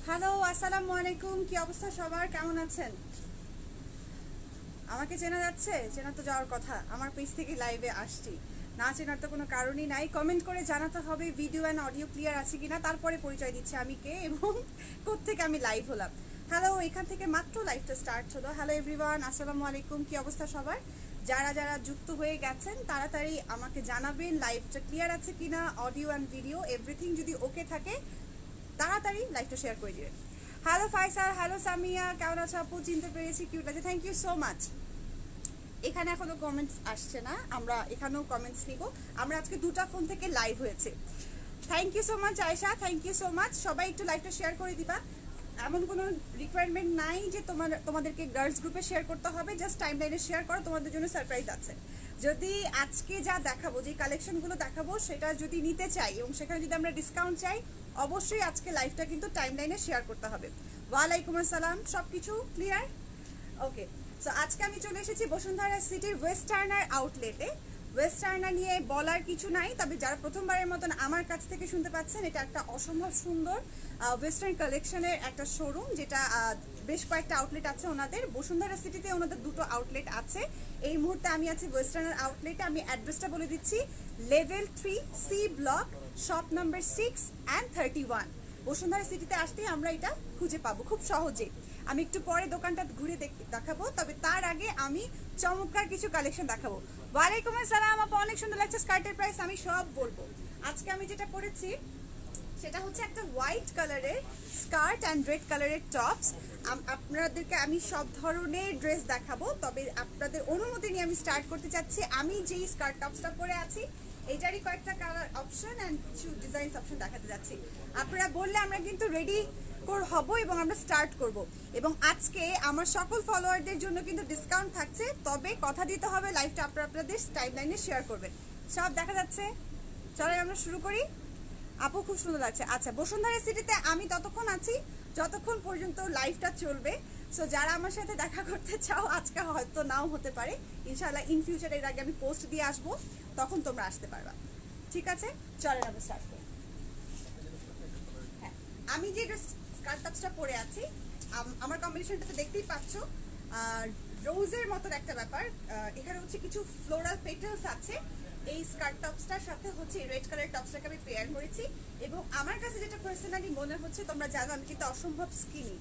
Hello, আসসালামু আলাইকুম। কি অবস্থা সবার, কেমন আছেন? আমাকে চেনা যাচ্ছে? চেনা তো যাওয়ার কথা, আমার পেজ থেকে লাইভে আসছি। না চেনার তো কোনো কারণই নাই। কমেন্ট করে জানাতে হবে ভিডিও অ্যান্ড অডিও ক্লিয়ার আছে কিনা, তারপরে পরিচয় দিচ্ছি আমি কে এবং কোত্থেকে আমি লাইভ হলাম। হ্যালো, এখান থেকে মাত্র লাইভটা স্টার্ট হলো। হ্যালো এভরিওয়ান, আসসালামু আলাইকুম। কি অবস্থা সবার? যারা যারা যুক্ত হয়ে গেছেন তাড়াতাড়ি আমাকে জানাবেন লাইভটা ক্লিয়ার আছে কিনা, অডিও অ্যান্ড ভিডিও এভরিথিং যদি ওকে থাকে তাড়াতাড়ি লাইভটা শেয়ার করে দিবেন। হ্যালো ফাইসাল, হ্যালো সামিয়া, কেমন আছো আপু? চিনতে পেরেছি, কিউট আছে, থ্যাংক ইউ সো মাচ। এখানে এখনো কমেন্টস আসছে না, আমরা এখানেও কমেন্টস নিব। আমরা আজকে দুটা ফোন থেকে লাইভ হয়েছে। Thank you so much Ayesha, thank you so much. সবাই একটু লাইভটা শেয়ার করে দিবা। এমন কোনো রিকোয়ারমেন্ট নাই যে তোমাদেরকে গার্লস গ্রুপে শেয়ার করতে হবে, জাস্ট টাইম লাইনে শেয়ার করো, তোমাদের জন্য সারপ্রাইজ আছে। যদি আজকে যা দেখাবো, যে কালেকশনগুলো দেখাবো সেটা যদি নিতে চাই এবং সেখানে যদি আমরা ডিসকাউন্ট চাই, অবশ্যই আজকে লাইভটা কিন্তু টাইম লাইনে শেয়ার করতে হবে। ওয়ালাইকুম আসসালাম, সব কিছু ক্লিয়ার? ওকে। সো আজকে আমি চলে এসেছি বসুন্ধরা সিটির ওয়েস্টার্নার আউটলেটে। ওয়েস্টার্নার নিয়ে বলার কিছু নাই, তবে যারা প্রথমবারের মতন আমার কাছ থেকে শুনতে পাচ্ছেন, এটা একটা অসম্ভব সুন্দর ওয়েস্টার্ন কালেকশনের একটা শোরুম, যেটা বেশ কয়েকটা আউটলেট আছে ওনাদের। বসুন্ধরা সিটিতে ওনাদের দুটো আউটলেট আছে। এই মুহূর্তে আমি আছি ওয়েস্টার্নার আউটলেটে। আমি অ্যাড্রেসটা বলে দিচ্ছি, level 3 C block, shop number 6 and 31। Bashundhara সিটিতে আসতেই আমরা এটা খুঁজে পাবো খুব সহজে। আমি একটু পরে দোকানটা ঘুরে দেখাবো, তবে তার আগে আমি চমৎকার কিছু কালেকশন দেখাবো। ওয়ালাইকুম আসসালাম আপু, অনেক সুন্দর লাগছে। স্কার্টের প্রাইস আমি সব বলবো। আজকে আমি যেটা পরেছি সেটা হচ্ছে একটা হোয়াইট কালারের স্কার্ট অ্যান্ড রেড কালারের টপস। আপনাদেরকে আমি সব ধরনের ড্রেস দেখাবো, তবে আপনাদের অনুমতি নিয়ে আমি স্টার্ট করতে চাচ্ছি। আমি যেই স্কার্ট টপসটা পরে আছি এটারই কয়েকটা কালার অপশন অ্যান্ড কিছু ডিজাইনস অপশন দেখাতে যাচ্ছি। আপনারা বললে আমরা কিন্তু রেডি হব এবং আমরা স্টার্ট করব। এবং আজকে আমার সকল ফলোয়ারদের জন্য কিন্তু ডিসকাউন্ট থাকছে, তবে কথা দিতে হবে লাইভটা আপনাদের টাইমলাইনে শেয়ার করবেন। সব দেখা যাচ্ছে, চলেন আমরা শুরু করি। আপু খুব সুন্দর লাগছে। আচ্ছা, বসুন্ধরা সিটিতে আমি ততক্ষণ আছি যতক্ষণ পর্যন্ত লাইভটা চলবে। সো যারা আমার সাথে দেখা করতে চাও, আজকে হয়তো নাও হতে পারে, ইনশাআল্লাহ ইন ফিউচার এর আগে আমি পোস্ট দিয়ে আসবো, তখন তোমরা আসতে পারবা। ঠিক আছে, চলেন আমরা স্টার্ট করি। হ্যাঁ, আমি যে স্কার্ট টপসটা পরে আছি, আমার কম্বিনেশনটাতে দেখতেই পাচ্ছ রোজের মতন একটা ব্যাপার। এখানে হচ্ছে কিছু ফ্লোরাল পেটালস আছে। এই স্কার্ট টপসটার সাথে হচ্ছে রেড কালার টপসটাকে আমি পেয়ার করেছি। এবং আমার কাছে যেটা পার্সোনালি মনে হচ্ছে, তোমরা জানো আমি কিন্তু অসম্ভব স্কিনি।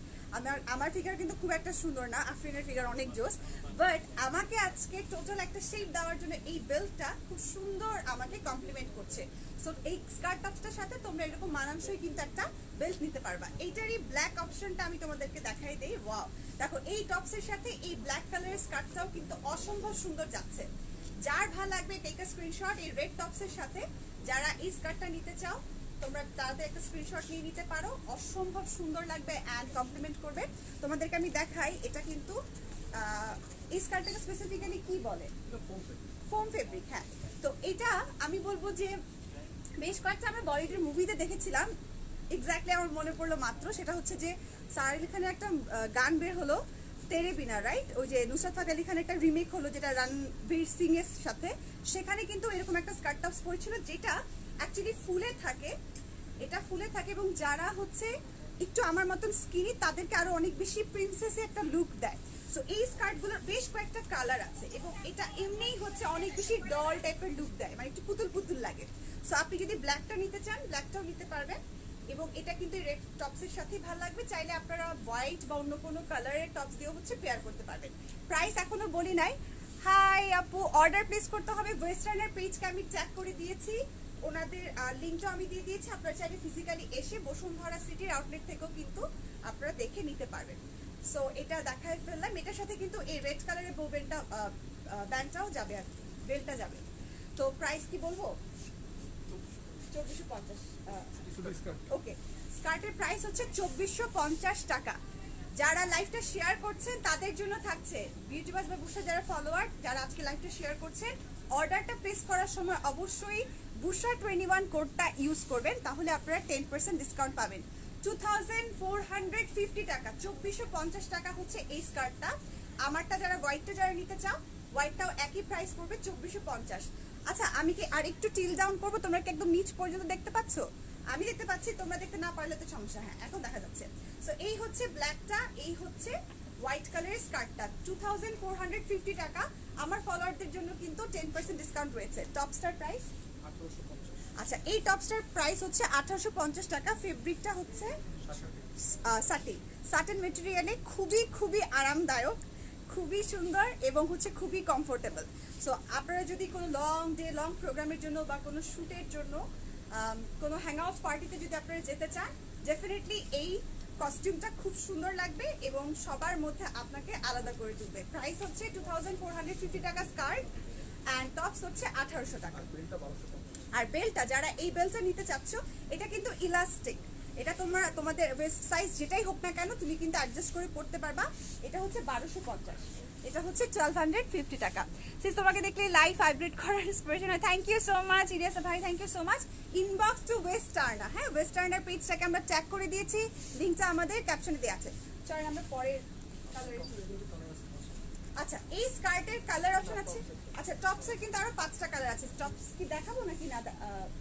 আমার ফিগার কিন্তু খুব একটা সুন্দর না, আফরিনের ফিগার অনেক জোস। বাট আমাকে আজকে টোটাল একটা শেপ দেওয়ার জন্য এই বেল্টটা খুব সুন্দর আমাকে কমপ্লিমেন্ট করছে। সো এই স্কার্ট টপসটার সাথে তোমরা এরকম মানানসই কিন্তু একটা বেল্ট নিতে পারবা। এইটারই ব্ল্যাক অপশনটা আমি তোমাদেরকে দেখাই দেই। ওয়াও, দেখো এই টপসের সাথে এই ব্ল্যাক কালারের স্কার্টটাও কিন্তু অসম্ভব সুন্দর যাচ্ছে। যার ভালো লাগবে টেক আ স্ক্রিনশট এই রেড টপসের সাথে। যারা এই স্কার্টটা নিতে চাও তোমরা তাদের একটা স্ক্রিনশট নিয়ে নিতে পারো, অসম্ভব সুন্দর লাগবে অ্যান্ড কমপ্লিমেন্ট করবে। তোমাদেরকে আমি দেখাই, এটা কিন্তু এই স্কার্টটাকে স্পেসিফিক্যালি কি বলে, ফোম ফেব্রিক। হ্যাঁ, তো এটা আমি বলবো যে বেশ কয়েকটা আমরা বলিউডের মুভিতে দেখেছিলাম। এক্স্যাক্টলি আমার মনে পড়লো মাত্র, সেটা হচ্ছে যে সারা আলি খানের একটা গান বের হলো, তেরে বিনা, রাইট? ওই যে নুসরাত ফাতে আলি খানের একটা রিমেক হলো যেটা রণবীর সিং এর সাথে। সেখানে কিন্তু এরকম একটা স্কার্ট টপস পরেছিল, যেটা অ্যাকচুয়ালি ফুলে থাকে। এটা ফুলে থাকে এবং যারা হচ্ছে একটু আমার মতন স্কিনি তাদেরকে আরো অনেক বেশি প্রিন্সেসে একটা লুক দেয়। সো এই স্কার্টগুলোর বেশ কয়েকটা কালার আছে এবং এটা এমনিই হচ্ছে অনেক বেশি ডল টাইপের লুক দেয়, মানে একটু পুতুল পুতুল লাগে। সো আপনি যদি ব্ল্যাকটা নিতে চান ব্ল্যাকটাও নিতে পারবেন, এবং এটা কিন্তু রেড টপসের সাথেই ভালো লাগবে। চাইলে আপনারা হোয়াইট বা অন্য কোনো কালারের টপস দিয়েও হচ্ছে পেয়ার করতে পারবেন। প্রাইস এখনো বলি নাই। হাই আপু, অর্ডার প্লেস করতে হবে। ওয়েস্টার্নের পেজকে আমি ট্যাগ করে দিয়েছি, ওনাদের লিঙ্কটা আমি দিয়ে দিয়েছি। আপনারা চাইলে ফিজিক্যালি এসে বসুন্ধরা সিটির আউটলেট থেকেও কিন্তু আপনারা দেখে নিতে পারবেন। সো এটা দেখায় ফেললাম। এটার সাথে কিন্তু এই রেড কালারের বোবেনটা ব্যান্ডটাও যাবে আর কি, বেলটা যাবে। তো প্রাইস কি বলবো? 2450। ওকে, স্কার্টের প্রাইস হচ্ছে 2450 টাকা। যারা লাইভটা শেয়ার করছেন তাদের জন্য থাকছে বিউটি বাস বা বুশরা যারা ফলোয়ার, যারা আজকে লাইভটা শেয়ার করছেন, অর্ডারটা প্লেস করার সময় অবশ্যই বুশরা 21 কোডটা ইউজ করবেন, তাহলে আপনারা 10% ডিসকাউন্ট পাবেন। 2450 টাকা, 2450 টাকা হচ্ছে এই স্কার্টটা। আমারটা যারা হোয়াইটটা যারা নিতে চাও, হোয়াইটটাও একই প্রাইস পড়বে 2450। আচ্ছা, আমি কি আর একটু টিল ডাউন করবো? তোমরা কি একদম নিচ পর্যন্ত দেখতে পাচ্ছ? আমি দেখতে পাচ্ছি, তোমরা দেখতে না পারলে তো সমস্যা। হ্যাঁ, এখন দেখা যাচ্ছে। সো এই হচ্ছে ব্ল্যাকটা, এই হচ্ছে হোয়াইট কালারের স্কার্টটা, 2450 টাকা। আমার ফলোয়ারদের জন্য কিন্তু 10% ডিসকাউন্ট রয়েছে। টপস্টার প্রাইস 1850। আচ্ছা, এই টপস্টার প্রাইস হচ্ছে 1850 টাকা। ফেব্রিকটা হচ্ছে সাটিন, সাটিন মেটেরিয়ালে, খুবই খুবই আরামদায়ক, খুবই সুন্দর এবং হচ্ছে খুবই কমফোর্টেবল। সো আপনারা যদি কোনো লং ডে লং প্রোগ্রামের জন্য বা কোনো শ্যুটের জন্য কোনো হ্যাং আউট পার্টিতে যদি আপনারা যেতে চান, ডেফিনেটলি এই কস্টিউমটা খুব সুন্দর লাগবে এবং সবার মধ্যে আপনাকে আলাদা করে তুলবে। প্রাইস হচ্ছে 2450 টাকা স্কার্ট, অ্যান্ড টপস হচ্ছে 1800 টাকা। আর বেলটা 1250। আর বেল্টটা, যারা এই বেল্টটা নিতে চাচ্ছ, এটা কিন্তু ইলাস্টিক, এটা তোমাদের ওয়েস্ট সাইজ যেটাই হোক না কেন তুমি কিন্তু অ্যাডজাস্ট করে পড়তে পারবা। এটা হচ্ছে 1250, এটা হচ্ছে 1250 টাকা। সিস তোমাকে দেখলে লাইভ ভাইব্রেট করার ইন্সপিরেশন হয়। থ্যাংক ইউ সো মাচ ইরিয়াস ভাই, thank you so much. Inbox to Westerner, হ্যাঁ ওয়েস্টার্নার পেজটাকে আমরা ট্যাগ করে দিয়েছি, লিঙ্কটা আমাদের ক্যাপশনে দেওয়া আছে। চলেন আমরা পরের কালারে। আচ্ছা, এই স্কার্টের কালার অপশন আছে। আচ্ছা, টপসের কিন্তু আরো 5টা কালার আছে। টপস কি দেখাবো নাকি না?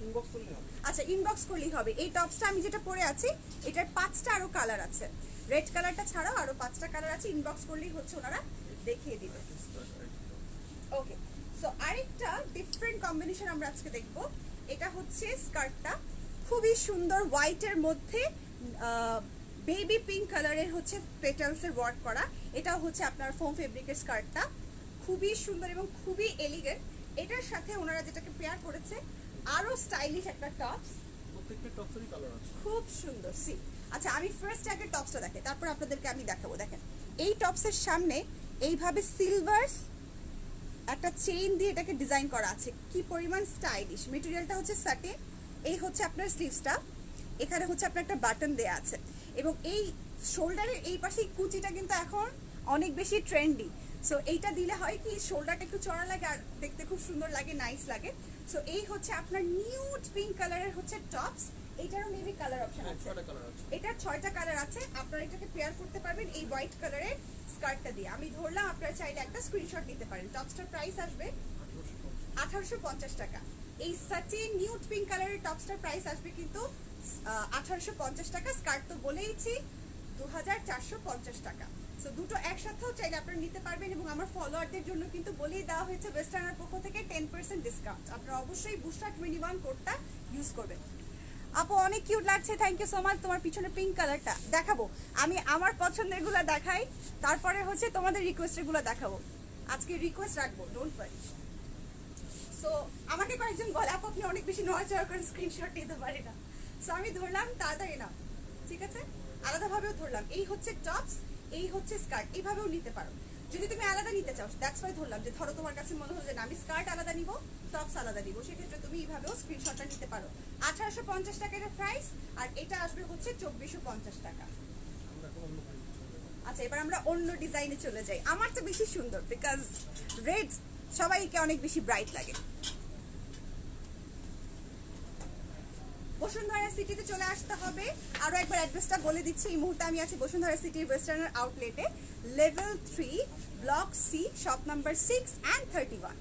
ইনবক্স করলে হবে। আচ্ছা, ইনবক্স করলেই হবে। এই টপসটা আমি যেটা পরে আছি, এটার 5টা আরো কালার আছে, রেড কালারটা ছাড়াও আরো 5টা কালার আছে। ইনবক্স করলেই হচ্ছে ওনারা দেখিয়ে দিবে। ওকে, সো আরেকটা ডিফারেন্ট কম্বিনেশন আমরা আজকে দেখব। এটা হচ্ছে স্কার্টটা, খুবই সুন্দর হোয়াইটের মধ্যে বেবি পিঙ্ক কালারের হচ্ছে পেটালসের ওয়ার্ক করা। এটাও হচ্ছে আপনার ফোম ফেব্রিকের স্কার্টটা, খুবই সুন্দর এবং খুবই এলিগেন্ট। এটার সাথে ওনারা যেটাকে পেয়ার করেছে আরো স্টাইলিশ একটা টপস, প্রত্যেকটা টপসেরই কালার আছে। খুব সুন্দর। সি আচ্ছা, আমি ফার্স্ট আগে টপসটা দেখাই, তারপর আপনাদেরকে আমি দেখাবো। দেখেন, এই টপসের সামনে এইভাবে সিলভার একটা চেইন দিয়ে এটাকে ডিজাইন করা আছে, কি পরিমাণ স্টাইলিশ। মেটেরিয়ালটা হচ্ছে সাটিন। এই হচ্ছে আপনার স্লিভসটা, এখানে হচ্ছে আপনার একটা বাটন দেয়া আছে এবং এই শোল্ডারের এই পাশে কুচিটা কিন্তু এখন অনেক বেশি ট্রেন্ডি। সো এইটা দিলে হয় কি, শোল্ডারটা একটু চড়া লাগে আর দেখতে খুব সুন্দর লাগে, নাইস লাগে। সো এই হচ্ছে আপনার নিউড পিঙ্ক কালারের হচ্ছে টপস। এইটারও মেবি কালার অপশন আছে, এটার 6টা কালার আছে। আপনারা এটাকে পেয়ার করতে পারবেন এই হোয়াইট কালারের স্কার্টটা দিয়ে। আমি ধরলাম, আপনারা চাইলে একটা স্ক্রিনশট নিতে পারেন। টপসটার প্রাইস আসবে 1850 টাকা। এই সাটিন নিউড পিঙ্ক কালারের টপসটার প্রাইস আসবে কিন্তু 1850 টাকা। স্কার্ট তো বলেইছি 2450 টাকা। সো দুটো একসাথেও চাইলে আপনারা নিতে পারবেন এবং আমার ফলোয়ারদের জন্য কিন্তু বলেই দেওয়া হয়েছে ওয়েস্টার্নার পক্ষ থেকে 10% ডিসকাউন্ট। আপনারা অবশ্যই বুস্টার 21 কোডটা ইউজ করবেন। আপু অনেক কিউট লাগছে, থ্যাংক ইউ সো মাচ। তোমার পিছনে পিঙ্ক কালারটা দেখাবো, আমি আমার পছন্দের গুলা দেখাই, তারপরে হচ্ছে তোমাদের রিকোয়েস্টের গুলা দেখাবো। আজকে রিকোয়েস্ট রাখবো, ডোন্ট ওয়ারি। সো আমাকে কয়েকজন বলে আপু আপনি অনেক বেশি নড়াচড়া করে স্ক্রিনশট নিতে পারি না। সো আমি ধরলাম তাড়াতাড়ি না, ঠিক আছে, আলাদাভাবেও ধরলাম। এই হচ্ছে টপস, এই হচ্ছে স্কার্ট, এইভাবেও নিতে পারো যদি তুমি আলাদা নিতে চাও। দ্যাটস ওয়াই ধরলাম যে ধরো তোমার কাছে মনে হলো যে না আমি স্কার্ট আলাদা নিব, টপস আলাদা নিব, সেক্ষেত্রে তুমি এইভাবেও স্ক্রিনশটটা নিতে পারো। 1850 টাকার প্রাইস, আর এটা আসবে হচ্ছে 2450 টাকা। আচ্ছা, এবার আমরা অন্য ডিজাইনে চলে যাই। আমার তো বেশি সুন্দর, বিকজ রেড সবাইকে অনেক বেশি ব্রাইট লাগে। বসুন্ধরা সিটিতে চলে আসতে হবে। আরো একবার অ্যাড্রেসটা বলে দিচ্ছি, এই মুহূর্তে আমি আছি বসুন্ধরা সিটির ওয়েস্টার্নার আউটলেটে, level 3 block C, shop number 6 and 31।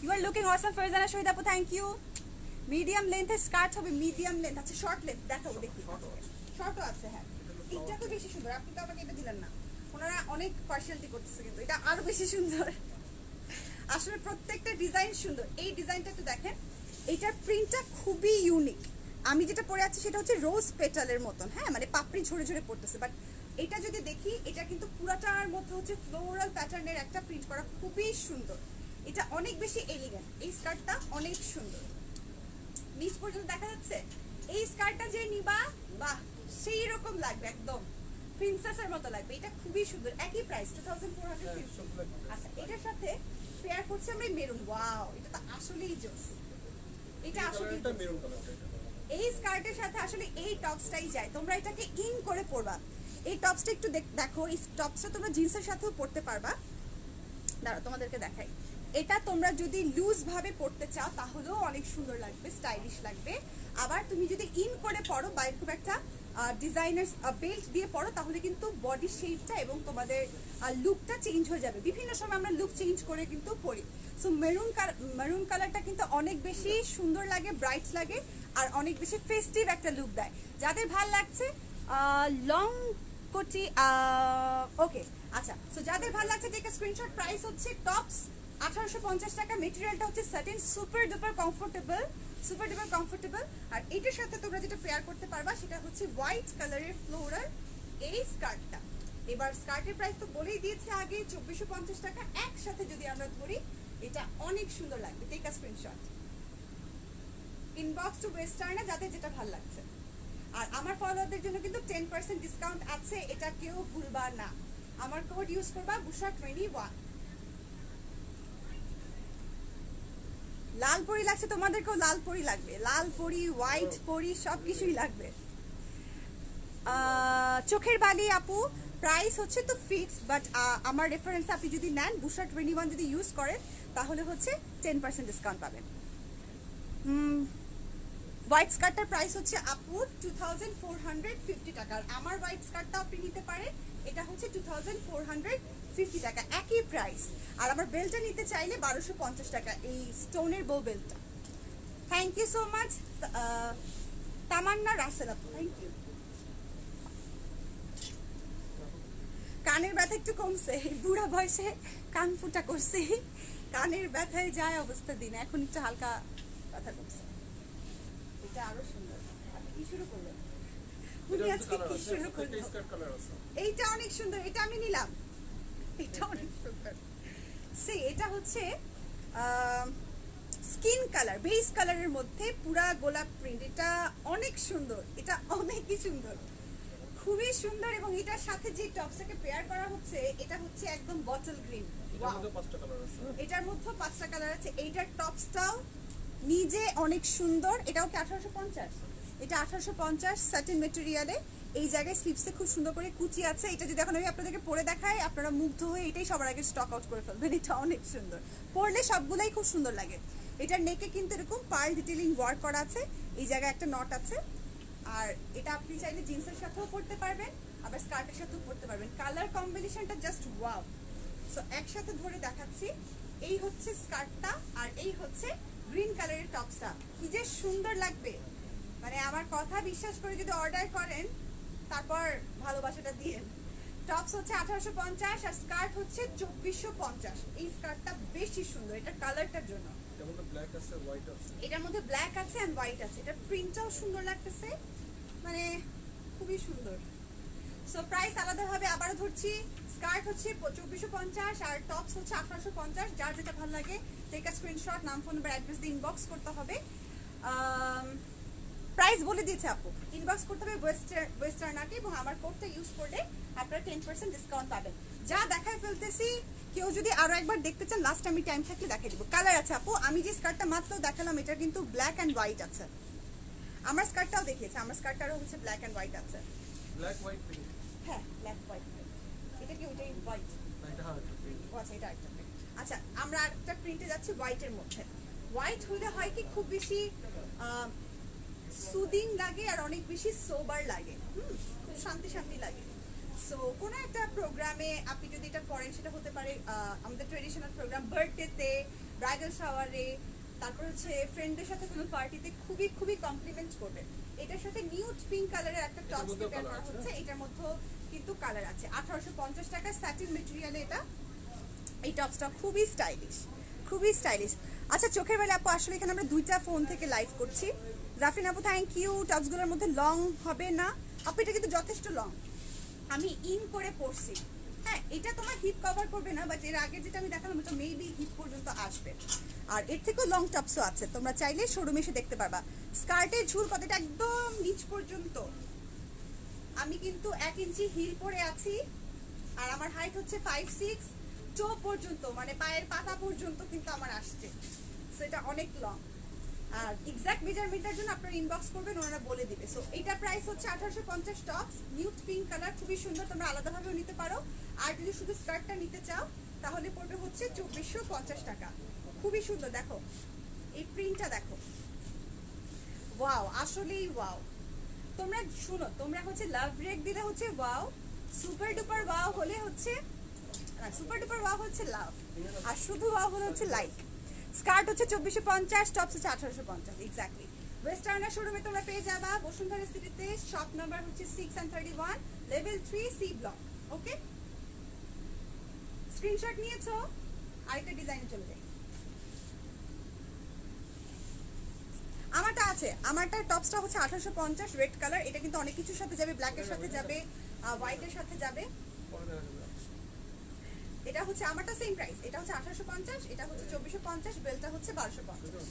You are looking awesome Farzana Shahid আপু, থ্যাংক ইউ। মিডিয়াম লেন্থের স্কার্ট হবে, মিডিয়াম লেন্থ আছে, শর্ট লেন্থ দেখাবো, দেখি শর্টও আছে। হ্যাঁ, এটা তো বেশি সুন্দর, আপনি তো আমাকে এটা দিলেন না। ওনারা অনেক পার্সিয়ালিটি করতেছে, কিন্তু এটা আরো বেশি সুন্দর। আসলে প্রত্যেকটা ডিজাইন সুন্দর। এই ডিজাইনটা একটু দেখেন, এইটার প্রিন্টটা খুবই ইউনিক। আমি যেটা পরে আছি সেটা হচ্ছে রোজ পেটালের মতন, হ্যাঁ মানে পাপড়ি ঝরে ঝরে পড়তেছে, বাট এটা যদি দেখি এটা কিন্তু পুরাটার মধ্যে হচ্ছে ফ্লোরাল প্যাটার্নের একটা প্রিন্ট করা, খুবই সুন্দর। এটা অনেক বেশি এলিগেন্ট, এই স্কার্টটা অনেক সুন্দর, নিচ পর্যন্ত দেখা যাচ্ছে। এই স্কার্টটা যে নিবা, বাহ সেই রকম লাগবে, একদম প্রিন্সেসের মতো লাগবে। এটা খুবই সুন্দর, একই প্রাইস 2450। আচ্ছা, এটার সাথে পেয়ার করছে আমরা মেরুন। ওয়াও, এটা তো আসলেই জোস, এটা আসলেই মেরুন কালার। এই স্কার্টের সাথে আসলে এই টপসটাই যায়, তোমরা এটাকে ইন করে পরবা। এই টপসটা একটু দেখো, এই টপসটা তোমরা জিন্সের সাথেও পরতে পারবা। দাঁড়াও তোমাদেরকে দেখাই। এটা তোমরা যদি লুজ ভাবে পরতে চাও তাহলেও অনেক সুন্দর লাগবে, স্টাইলিশ লাগবে। আবার তুমি যদি ইন করে পরো বা খুব একটা ডিজাইনার বেল্ট দিয়ে পরো, তাহলে কিন্তু বডি শেপটা এবং তোমাদের লুকটা চেঞ্জ হয়ে যাবে। বিভিন্ন সময় আমরা লুক চেঞ্জ করে কিন্তু পরি। সো মেরুন কালারটা কিন্তু অনেক বেশি সুন্দর লাগে, ব্রাইট লাগে। আর অনেক বেশি ফেস্টিভ একটা লুক দেয়। যাদের ভাল লাগছে লং কোটি, ওকে আচ্ছা, সো যাদের ভাল লাগছে টেক আ স্ক্রিনশট। প্রাইস হচ্ছে টপস 1850 টাকা, মেটেরিয়ালটা হচ্ছে স্যাটিন, সুপার ডুপার কমফোর্টেবল। আর এটার সাথে তোমরা যেটা পেয়ার করতে পারবা সেটা হচ্ছে হোয়াইট কালারের ফ্লোরাল এই স্কার্টটা। এবার স্কার্টের প্রাইস তো বলেই দিয়েছে আগে 2450 টাকা, একসাথে যদি আমরা ধরি এটা অনেক সুন্দর লাগবে। Take a screenshot, inbox to ওয়েস্টার্নে যাদের যেটা ভালো লাগছে। আর আমার ফলোয়ারদের জন্য কিন্তু 10% ডিসকাউন্ট আছে, এটা কেউ ভুলবা না। আমার কোড ইউজ করবা busha21। লাল পরি লাগছে তোমাদেরকেও, লাল পরি লাগবে, লাল পরি, হোয়াইট পরি, সব কিছুই লাগবে। চোখের বালি আপু প্রাইস হচ্ছে তো ফিক্স, বাট আমার রেফারেন্স আপনি যদি নেন busha21 যদি ইউজ করেন তাহলে হচ্ছে 10% ডিসকাউন্ট পাবেন। হোয়াইট স্কার্টটার প্রাইস হচ্ছে আপু 2450 টাকা। আর আমার হোয়াইট স্কার্টটা আপনি নিতে পারেন, এটা হচ্ছে 2450 টাকা, একই প্রাইস। আর আমার বেল্টটা নিতে চাইলে 1250 টাকা, এই স্টোনের বো বেল্টটা। থ্যাংক ইউ সো মাচ তামান্না রাসেল আপু, থ্যাংক ইউ। কানের ব্যথা একটু কমছে, বুড়া বয়সে কান ফুটা করছি, কানের ব্যথায় যায় অবস্থা দিন, এখন একটু হালকা ব্যথা কমছে। এটা আরো সুন্দর। আপনি কি শুরু করলেন? উনি আজকে কি শুরু করলেন? এইটা অনেক সুন্দর, এটা আমি নিলাম, এটা অনেক সুন্দর। সে এটা হচ্ছে স্কিন কালার, বেস কালারের মধ্যে পুরা গোলাপ প্রিন্ট, এটা অনেক সুন্দর, এটা অনেকই সুন্দর, খুবই সুন্দর। এবং এটার সাথে যে টপসটাকে পেয়ার করা হচ্ছে এটা হচ্ছে একদম বটল গ্রিন। এটার মধ্যে 5টা কালার আছে। এইটার টপসটাও নিজে অনেক সুন্দর, এটাও কি 1850? এটা 1850 স্যাটিন মেটেরিয়ালে, এই জায়গায় স্লিপসে খুব সুন্দর করে কুচি আছে। এটা যদি এখন আমি আপনাদেরকে পরে দেখাই আপনারা মুগ্ধ হয়ে এটাই সবার আগে স্টক আউট করে ফেলবেন, এটা অনেক সুন্দর, পরলে সবগুলাই খুব সুন্দর লাগে। এটার নেকে কিন্তু এরকম পার্ল ডিটেইলিং ওয়ার্ক করা আছে, এই জায়গায় একটা নট আছে। আর এটা আপনি চাইলে জিন্সের সাথেও পরতে পারবেন, আবার স্কার্টের সাথেও পরতে পারবেন। কালার কম্বিনেশনটা জাস্ট ওয়াও। সো একসাথে ধরে দেখাচ্ছি, এই হচ্ছে স্কার্টটা আর এই হচ্ছে গ্রিন কালারের টপসটা, কি যে সুন্দর লাগবে। মানে আমার কথা বিশ্বাস করে যদি অর্ডার করেন তারপর ভালোবাসাটা দিয়েন। টপস হচ্ছে 1850 আর স্কার্ট হচ্ছে 2450। এই স্কার্টটা বেশি সুন্দর, এটা কালারটার জন্য। এটার মধ্যে ব্ল্যাক আছে এন্ড হোয়াইট আছে, এটা প্রিন্টটাও সুন্দর লাগতেছে, মানে খুবই সুন্দর। সো প্রাইস আলাদাভাবে আবারও ধরছি, স্কার্ট হচ্ছে 2450 আর টপস হচ্ছে 1850। যার যেটা ভালো লাগে টেক আ স্ক্রিনশট, নাম ফোন নাম্বার অ্যাড্রেস দিয়ে ইনবক্স করতে হবে। প্রাইস বলে দিয়েছে আপু, ইনবক্স করতে হবে ওয়েস্টার্নাকে, এবং আমার কোডটা ইউজ করলে আপনারা 10% ডিসকাউন্ট পাবেন। যা দেখায় ফেলতেছি, কেউ যদি আরো একবার দেখতে চান লাস্ট আমি টাইম থাকলে দেখাই দিব। কালার আছে আপু, আমি যে স্কার্টটা মাত্র দেখালাম এটা কিন্তু ব্ল্যাক এন্ড হোয়াইট আছে। আমার স্কার্টটাও দেখিয়েছে, আমার স্কার্টটারও হচ্ছে ব্ল্যাক এন্ড হোয়াইট আছে। ব্ল্যাক হোয়াইট প্রিন্ট, হ্যাঁ ব্ল্যাক হোয়াইট। এটা কি ওইটাই হোয়াইট? এটা হ্যাঁ একটা প্রিন্ট। আচ্ছা এটা একটা প্রিন্ট। আচ্ছা আমরা একটা প্রিন্টে যাচ্ছি হোয়াইটের মধ্যে। হোয়াইট হলে হয় কি খুব বেশি সুদিং লাগে আর অনেক বেশি সোবার লাগে, খুব শান্তি শান্তি লাগে। সো কোনো একটা প্রোগ্রামে আপনি যদি এটা পরেন, সেটা হতে পারে আমাদের ট্রেডিশনাল প্রোগ্রাম, বার্থডেতে, ব্রাইডাল শাওয়ারে, তারপর হচ্ছে ফ্রেন্ডদের সাথে কোনো পার্টিতে খুবই খুবই কমপ্লিমেন্ট করবে। এটার সাথে নিউড পিঙ্ক কালারের একটা টপস পেয়ার করা হচ্ছে, এটার মধ্যে কিন্তু কালার আছে। 1850 টাকা স্যাটিন মেটেরিয়ালে এটা, এই টপসটা খুবই স্টাইলিশ, খুবই স্টাইলিশ। আচ্ছা চোখের বেলা আপু, আসলে এখানে আমরা দুইটা ফোন থেকে লাইভ করছি। জাফরিন আপু থ্যাংক ইউ। টপসগুলোর মধ্যে লং হবে না আপু, এটা কিন্তু যথেষ্ট লং, আমি ইন করে পরছি। হ্যাঁ এটা তোমার হিপ কভার করবে না, বাট এর আগে যেটা আমি দেখালাম ওটা মেবি হিপ পর্যন্ত আসবে। আর এর থেকেও লং টপসও আছে, তোমরা চাইলে শোরুমে এসে দেখতে পারবা। স্কার্টের ঝুল কতটা একদম নিচ পর্যন্ত, আমি কিন্তু 1 ইঞ্চি হিল পরে আছি, আর আমার হাইট হচ্ছে 5'6", টো পর্যন্ত মানে পায়ের পাতা পর্যন্ত কিন্তু আমার আসছে, সেটা অনেক লং। আর এক্সাক্ট মেজারমেন্টের জন্য আপনারা ইনবক্স করবেন, ওনারা বলে দিবে। সো এটা প্রাইস হচ্ছে 1850 টপস, নিউড পিঙ্ক কালার, খুবই সুন্দর, তোমরা আলাদাভাবেও নিতে পারো। আর যদি শুধু স্কার্টটা নিতে চাও তাহলে পড়বে হচ্ছে 2450 টাকা। খুবই সুন্দর, দেখো এই প্রিন্টটা দেখো, ওয়াও, আসলেই ওয়াও। তোমরা শুনো, তোমরা হচ্ছে লাভ ব্রেক দিলে হচ্ছে ওয়াও, সুপার ডুপার ওয়াও হলে হচ্ছে, সুপার ডুপার ওয়াও হচ্ছে লাভ, আর শুধু ওয়াও হলে হচ্ছে লাইক। স্কার্ট হচ্ছে 2450, টপস হচ্ছে 1850 এক্স্যাক্টলি। ওয়েস্টার্নার শোরুমে তোমরা পেয়ে যাবা বসুন্ধরা সিটিতে, শপ নাম্বার হচ্ছে 6 and 31, level 3 C block. Okay, screenshot নিয়েছো? আরেকটা ডিজাইনে চলে যাই। আমারটা আছে, আমারটার টপসটা হচ্ছে 1850 রেড কালার। এটা কিন্তু অনেক কিছুর সাথে যাবে, ব্ল্যাকের সাথে যাবে, হোয়াইটের সাথে যাবে। পরে দেখা যাবে। এটা হচ্ছে আমারটা সেম প্রাইস, এটা হচ্ছে 1850, এটা হচ্ছে 2450, বেলটা হচ্ছে 1250।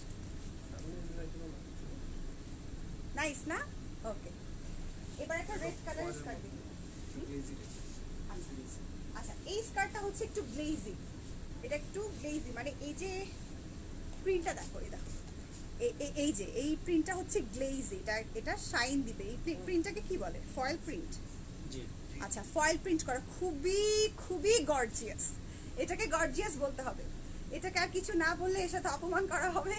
আমি ডিজাইন করব না। নাইস না? ওকে, এবার একটা রেড কালারের স্কার্ট দেখি। গ্লেজি আচ্ছা, এই স্কার্টটা হচ্ছে একটু গ্লেজি, এটা একটু গ্লেজি, মানে এই যে প্রিন্টটা দেখো, এই দেখো, এই যে এই প্রিন্টটা হচ্ছে গ্লেজি, এটা শাইন দিবে। এই প্রিন্টটাকে কি বলে? Foil print. জি। আচ্ছা, ফয়েল প্রিন্ট করা, খুবই খুবই গর্জিয়াস। এটাকে গর্জিয়াস বলতে হবে, এটাকে আর কিছু না বললে এর সাথে অপমান করা হবে।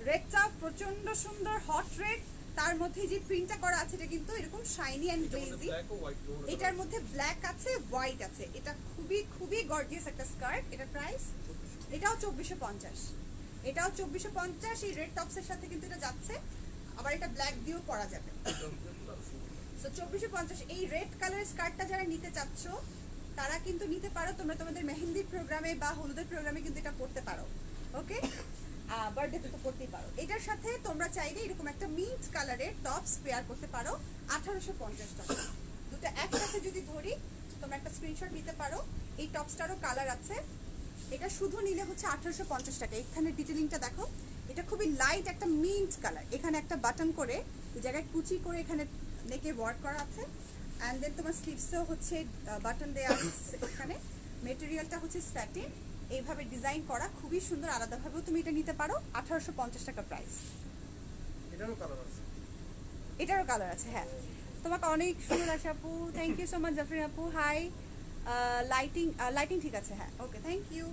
রেডটা প্রচন্ড সুন্দর, হট রেড, তার মধ্যে যে প্রিন্টটা করা আছে এটা কিন্তু এরকম শাইনি এন্ড গ্লেজি। ব্ল্যাক ও হোয়াইট দুটো। এটার মধ্যে ব্ল্যাক আছে, হোয়াইট আছে। এটা খুবই খুবই গর্জিয়াস একটা স্কার্ট। এটা প্রাইস, এটাও 2450, এটাও 2450। এই রেড টপসের সাথে কিন্তু এটা যাচ্ছে, আবার এটা ব্ল্যাক দিয়েও পরা যাবে। সো 2450 এই রেড কালার স্কার্টটা যারা নিতে চাচ্ছ তারা কিন্তু নিতে পারো। তোমরা তোমাদের মেহেন্দির প্রোগ্রামে বা হলুদের প্রোগ্রামে কিন্তু এটা পড়তে পারো। ওকে, বার্থডেতে তো পড়তেই পারো। এটার সাথে তোমরা চাইলে এরকম একটা মিন্ট কালারের টপস পেয়ার করতে পারো 1850 টাকা। দুটো একসাথে যদি ধরি তোমরা একটা স্ক্রিনশট নিতে পারো। এই টপসটারও কালার আছে, এটা শুধু নিলে হচ্ছে 1850 টাকা। এখানে ডিটেলিংটা দেখো, এটা খুবই লাইট একটা মিন্ট কালার। এখানে একটা বাটন করে এই জায়গায় কুচি করে এখানে নেকে ওয়ার্ক করা আছে, অ্যান্ড দেন তোমার স্লিভসেও হচ্ছে বাটন দেওয়া আছে। এখানে মেটেরিয়ালটা হচ্ছে স্যাটিন, এইভাবে ডিজাইন করা, খুবই সুন্দর। আলাদাভাবেও তুমি এটা নিতে পারো, 1850 টাকা প্রাইস। এটারও কালার আছে। এটারও কালার আছে, হ্যাঁ। তোমাকে অনেক সুন্দর লাগছে আপু, thank you so much Jafrin আপু। হাই, লাইটিং ঠিক আছে, হ্যাঁ, ওকে, থ্যাংক ইউ।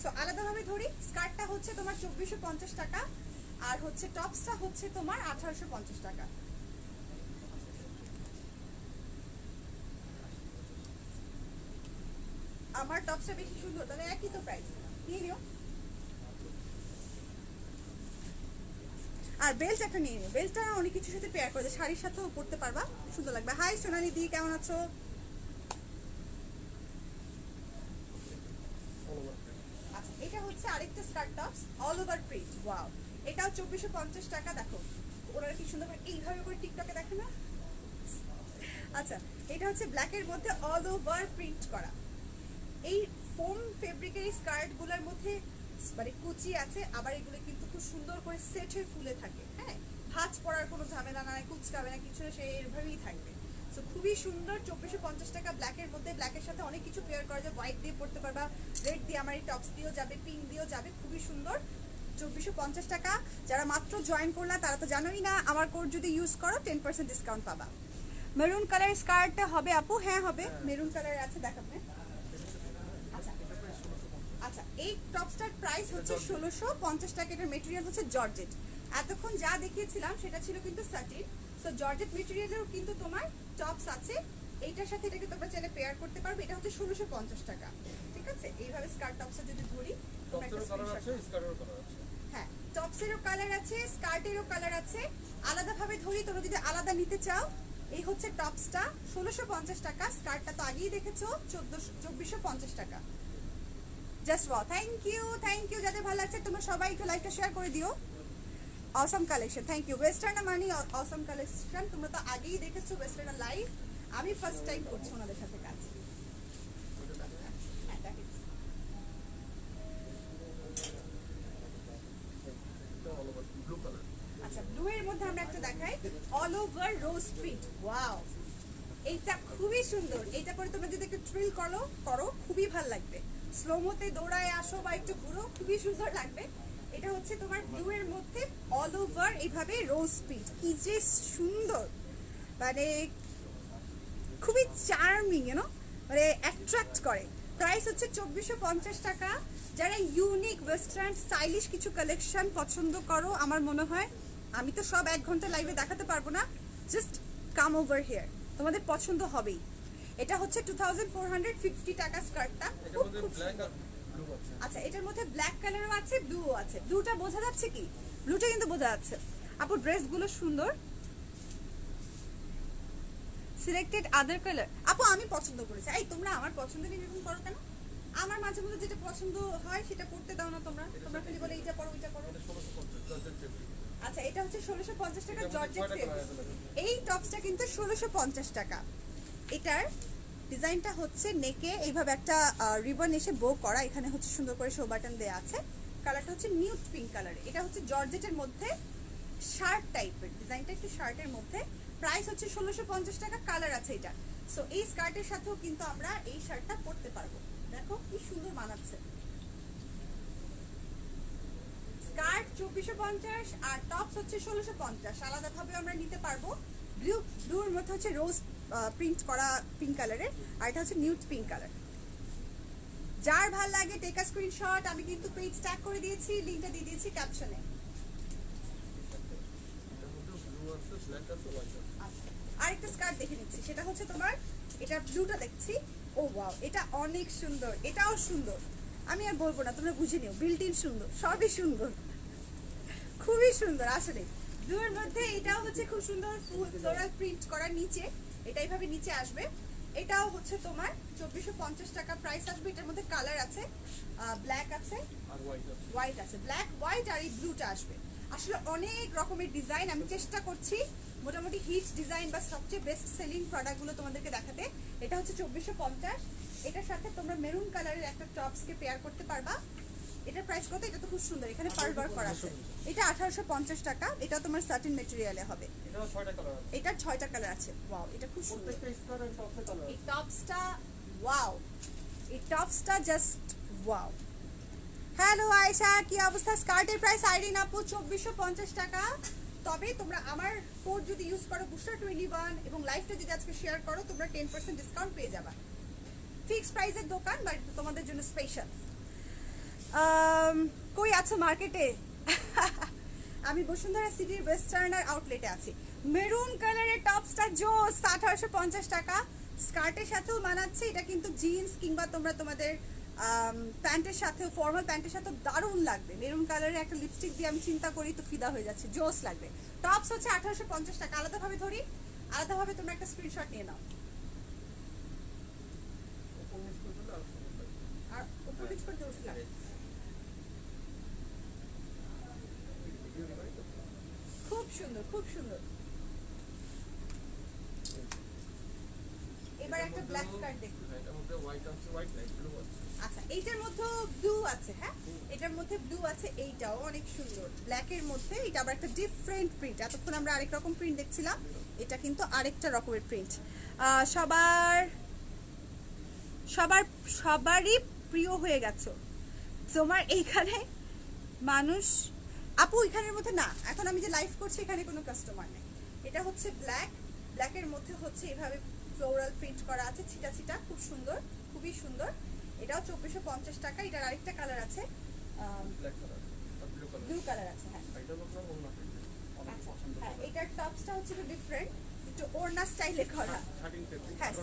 সো আলাদাভাবে ধরি, স্কার্টটা হচ্ছে তোমার 2450 টাকা, আর হচ্ছে টপসটা হচ্ছে তোমার 1850 টাকা। আমার টপসটা বেশি সুন্দর, তাহলে একই তো প্রাইস, নিয়ে নিও। আর বেল্ট একটা নিয়ে নিও, বেল্টটা অনেক কিছুর সাথে পেয়ার করে দেয়, শাড়ির সাথেও পরতে পারবা, সুন্দর লাগবে। হাই সোনালি দি, কেমন আছো? আচ্ছা, এটা হচ্ছে আরেকটা skirt tops, all over print. Wow, এটাও 2450 টাকা। দেখো ওরা কি সুন্দর করে এইভাবে করে টিকটকে দেখে না? আচ্ছা, এটা হচ্ছে ব্ল্যাকের মধ্যে অল ওভার প্রিন্ট করা। এই ফোম ফেব্রিকের এই স্কার্টগুলোর মধ্যে মানে কুচি আছে, আবার এগুলো কিন্তু খুব সুন্দর করে সেট হয়ে ফুলে থাকে। হ্যাঁ, ভাঁজ পড়ার কোনো ঝামেলা নাই, কুচকাবে না, কিছু না, সে এরভাবেই থাকবে। সো খুবই সুন্দর, 2450 টাকা। ব্ল্যাকের মধ্যে, ব্ল্যাকের সাথে অনেক কিছু পেয়ার করা যায়, হোয়াইট দিয়ে পড়তে পারবা, রেড দিয়ে, আমার এই টপস দিয়েও যাবে, পিঙ্ক দিয়েও যাবে, খুবই সুন্দর। 2450 টাকা। যারা মাত্র জয়েন করলা তারা তো জানোই না, আমার কোড যদি ইউজ করো 10% ডিসকাউন্ট পাবা। মেরুন কালার স্কার্ট হবে আপু? হ্যাঁ হবে, মেরুন কালার আছে, দেখাবে। আচ্ছা, এই টপসটার প্রাইস হচ্ছে 1650 টাকা। এটার মেটেরিয়াল হচ্ছে জর্জেট। এতক্ষণ যা দেখিয়েছিলাম সেটা ছিল কিন্তু স্যাটিন। সো জর্জেট মেটেরিয়ালেরও কিন্তু তোমার টপস আছে, এইটার সাথে এটাকে তোমরা চাইলে পেয়ার করতে পারবে। এটা হচ্ছে 1650 টাকা। ঠিক আছে, এইভাবে স্কার্ট টপসটা যদি ধরি, তোমরা একটা টপসেরও কালার স্ক্রিনশট। আছে, স্কার্টেরও কালার আছে। হ্যাঁ, টপসেরও কালার আছে, স্কার্টেরও কালার আছে। আলাদাভাবে ধরি, তোমরা যদি আলাদা নিতে চাও, এই হচ্ছে টপসটা 1650 টাকা। স্কার্টটা তো আগেই দেখেছো 2450 টাকা। Just wow, thank you. যাদের ভালো লাগছে তোমরা সবাই একটু লাইভটা শেয়ার করে দিও। অসম কালেকশন, থ্যাংক ইউ। ওয়েস্টার্ন মানে অসম কালেকশন, তোমরা তো আগেই দেখেছো ওয়েস্টার্ন লাইভ, আমি ফার্স্ট টাইম করছি ওনাদের সাথে কাজ। হ্যাঁ, দেখেছি। এটা অল ওভার ব্লু কালার। আচ্ছা, ব্লু এর মধ্যে আমরা একটা দেখাই, অল ওভার রোজ প্রিন্ট। ওয়াও, এইটা খুবই সুন্দর। এইটা পরে তোমরা যদি একটু থ্রিল করো খুবই ভালো লাগবে। স্লোমোতে দৌড়ায় আসো বা একটু ঘুরো, খুবই সুন্দর লাগবে। এটা হচ্ছে তোমার ব্লু এর মধ্যে অল ওভার এইভাবে রোজ প্রিন্ট, কি যে সুন্দর, মানে খুবই চার্মিং, মানে অ্যাট্রাক্ট করে। প্রাইস হচ্ছে 2450 টাকা। যারা ইউনিক ওয়েস্টার্ন স্টাইলিশ কিছু কালেকশন পছন্দ করো, আমার মনে হয়, আমি তো সব 1 ঘন্টা লাইভে দেখাতে পারবো না, জাস্ট কাম ওভার হিয়ার, তোমাদের পছন্দ হবেই। এটা হচ্ছে 2450 টাকা স্কার্টটা, এটার খুব মধ্যে খুব ব্ল্যাক সুন্দর। আর ব্লু আছে। আচ্ছা, এটার মধ্যে ব্ল্যাক কালারও আছে, ব্লুও আছে। ব্লুটা বোঝা যাচ্ছে কি? ব্লুটা কিন্তু বোঝা যাচ্ছে। আপু ড্রেসগুলো সুন্দর। সিলেক্টেড আদার কালার, আপু আমি পছন্দ করেছি। এই তোমরা আমার পছন্দ নিয়ে এরকম করো কেন? আমার মাঝে মধ্যে যেটা পছন্দ হয় সেটা পড়তে দাও না তোমরা। তোমরা খালি বলে এইটা পড়ো ওইটা পড়ো। এটা 1650 জর্জেট ফেব্রিক। আচ্ছা এটা হচ্ছে 1650 টাকা এটার মধ্যে জর্জেট ছয়টা ফেব্রিক। Colour available। এই টপসটা কিন্তু 1650 টাকা। এটার ডিজাইনটা হচ্ছে নেকে এইভাবে একটা রিবন এসে বো করা, এখানে হচ্ছে সুন্দর করে শো বাটন দেওয়া আছে। কালারটা হচ্ছে নিউড পিঙ্ক কালার। এটা হচ্ছে জর্জেটের মধ্যে শার্ট টাইপের, ডিজাইনটা একটু শার্টের মধ্যে। প্রাইস হচ্ছে 1650 টাকা। কালার আছে এটা। সো এই স্কার্টের সাথেও কিন্তু আমরা এই শার্টটা পরতে পারবো। দেখো কি সুন্দর মানাচ্ছে। স্কার্ট 2450 আর টপস হচ্ছে 1650। আলাদাভাবে আমরা নিতে পারবো। ব্লুর মধ্যে হচ্ছে রোজ প্রিন্ট করা পিঙ্ক কালারের, আর এটা হচ্ছে নিউড পিঙ্ক কালার। যার ভাল লাগে টেক আ স্ক্রিনশট। আমি কিন্তু পেজ ট্যাগ করে দিয়েছি, লিংকটা দিয়ে দিয়েছি ক্যাপশনে। এটার মধ্যে ব্লু আছে, ব্ল্যাক আছে, হোয়াইট আছে। আচ্ছা, আরেকটা স্কার্ট দেখে নিচ্ছি, সেটা হচ্ছে তোমার এটা ব্লুটা দেখছি। ও ওয়াও, এটা অনেক সুন্দর, এটাও সুন্দর। আমি আর বলবো না, তোমরা বুঝে নিও। বিল্ট ইন সুন্দর, সবই সুন্দর, খুবই সুন্দর আসলে। ব্লুর মধ্যে এটাও হচ্ছে খুব সুন্দর ফুল ফ্লোরাল প্রিন্ট করা নিচে, এটা এইভাবে নিচে আসবে। এটাও হচ্ছে তোমার 2450 টাকা প্রাইস আসবে। এটার মধ্যে কালার আছে, ব্ল্যাক আছে, আর হোয়াইট আছে। হোয়াইট আছে, ব্ল্যাক হোয়াইট আর এই ব্লুটা আসবে। আসলে অনেক রকমের ডিজাইন আমি চেষ্টা করছি মোটামুটি হিট ডিজাইন বা সবচেয়ে বেস্ট সেলিং প্রোডাক্টগুলো তোমাদেরকে দেখাতে। এটা হচ্ছে 2450। এটার সাথে তোমরা মেরুন কালারের একটা টপসকে পেয়ার করতে পারবা। এটার প্রাইস কত? এটা তো খুব সুন্দর, এখানে পার্ল ওয়ার্ক করা আছে। এটা 1850 টাকা। এটা তোমার সাটিন ম্যাটেরিয়ালে হবে। এটাও 6টা কালার আছে। এটার 6টা কালার আছে। ওয়াও, এটা খুব সুন্দর। প্রত্যেকটা স্কার্ট আর টপসে কালার এই আছে। টপসটা ওয়াও, এই টপসটা জাস্ট ওয়াও। হ্যালো আয়েশা, কি অবস্থা? স্কার্টের প্রাইস আইরিন আপু 2450 টাকা। তবে তোমরা আমার কোড যদি ইউজ করো বুস্টার21 এবং লাইভটা যদি আজকে শেয়ার করো, তোমরা 10% ডিসকাউন্ট পেয়ে যাবে। ফিক্সড প্রাইসের দোকান, বাট তোমাদের জন্য স্পেশাল। কই আছো মার্কেটে? আমি বসুন্ধরা সিটির ওয়েস্টার্নার আউটলেটে আছি। মেরুন কালারের টপসটা জোস, 1850 টাকা। স্কার্টের সাথেও মানাচ্ছে। এটা কিন্তু জিন্স কিংবা তোমরা তোমাদের প্যান্টের সাথেও, ফর্মাল প্যান্টের সাথেও দারুণ লাগবে। মেরুন কালারের একটা লিপস্টিক দিয়ে আমি চিন্তা করি তো ফিদা হয়ে যাচ্ছে, জোস লাগবে। টপস হচ্ছে 1850 টাকা। আলাদাভাবে ধরি, আলাদাভাবে তোমরা একটা স্ক্রিনশট নিয়ে নাও। ওপর নিচ করে দিলে আর সুন্দর লাগবে। আর উপর নিচ করে দিয়েছিলাম। ভিডিও রিভাইভ করতে হবে। খুব সুন্দর, খুব সুন্দর। এবার একটা ব্ল্যাক স্কার্ট দেখুন। হ্যাঁ, এটার মধ্যে হোয়াইট আছে, হোয়াইট নাই, ব্লু আছে। আচ্ছা, এইটার মধ্যে ব্লু আছে। হ্যাঁ, এটার মধ্যে ব্লু আছে। এইটাও অনেক সুন্দর ব্ল্যাকের মধ্যে। এটা আবার একটা ডিফারেন্ট প্রিন্ট। এতক্ষণ আমরা আরেক রকম প্রিন্ট দেখছিলাম, এটা কিন্তু আরেকটা রকমের প্রিন্ট। সবারই প্রিয় হয়ে গেছো তোমার এইখানে মানুষ। আপু এখানের মধ্যে না, এখন আমি যে লাইভ করছি এখানে কোনো কাস্টমার নেই। এটা হচ্ছে ব্ল্যাক, ব্ল্যাকের মধ্যে হচ্ছে এভাবে ফ্লোরাল প্রিন্ট করা আছে, ছিটা ছিটা, খুব সুন্দর, খুবই সুন্দর। এটাও 2450 টাকা। এটার আরেকটা কালার আছে, ব্ল্যাক কালার আর ব্লু কালার। ব্লু কালার আছে। হ্যাঁ এটার মধ্যে অন্য প্রিন্ট অনেক আচ্ছা, পছন্দ হ্যাঁ করে। এটার টপসটা হচ্ছে একটু ডিফারেন্ট, একটু ওড়না স্টাইলে করা। শার্টিং ফেব্রিক। হ্যাঁ,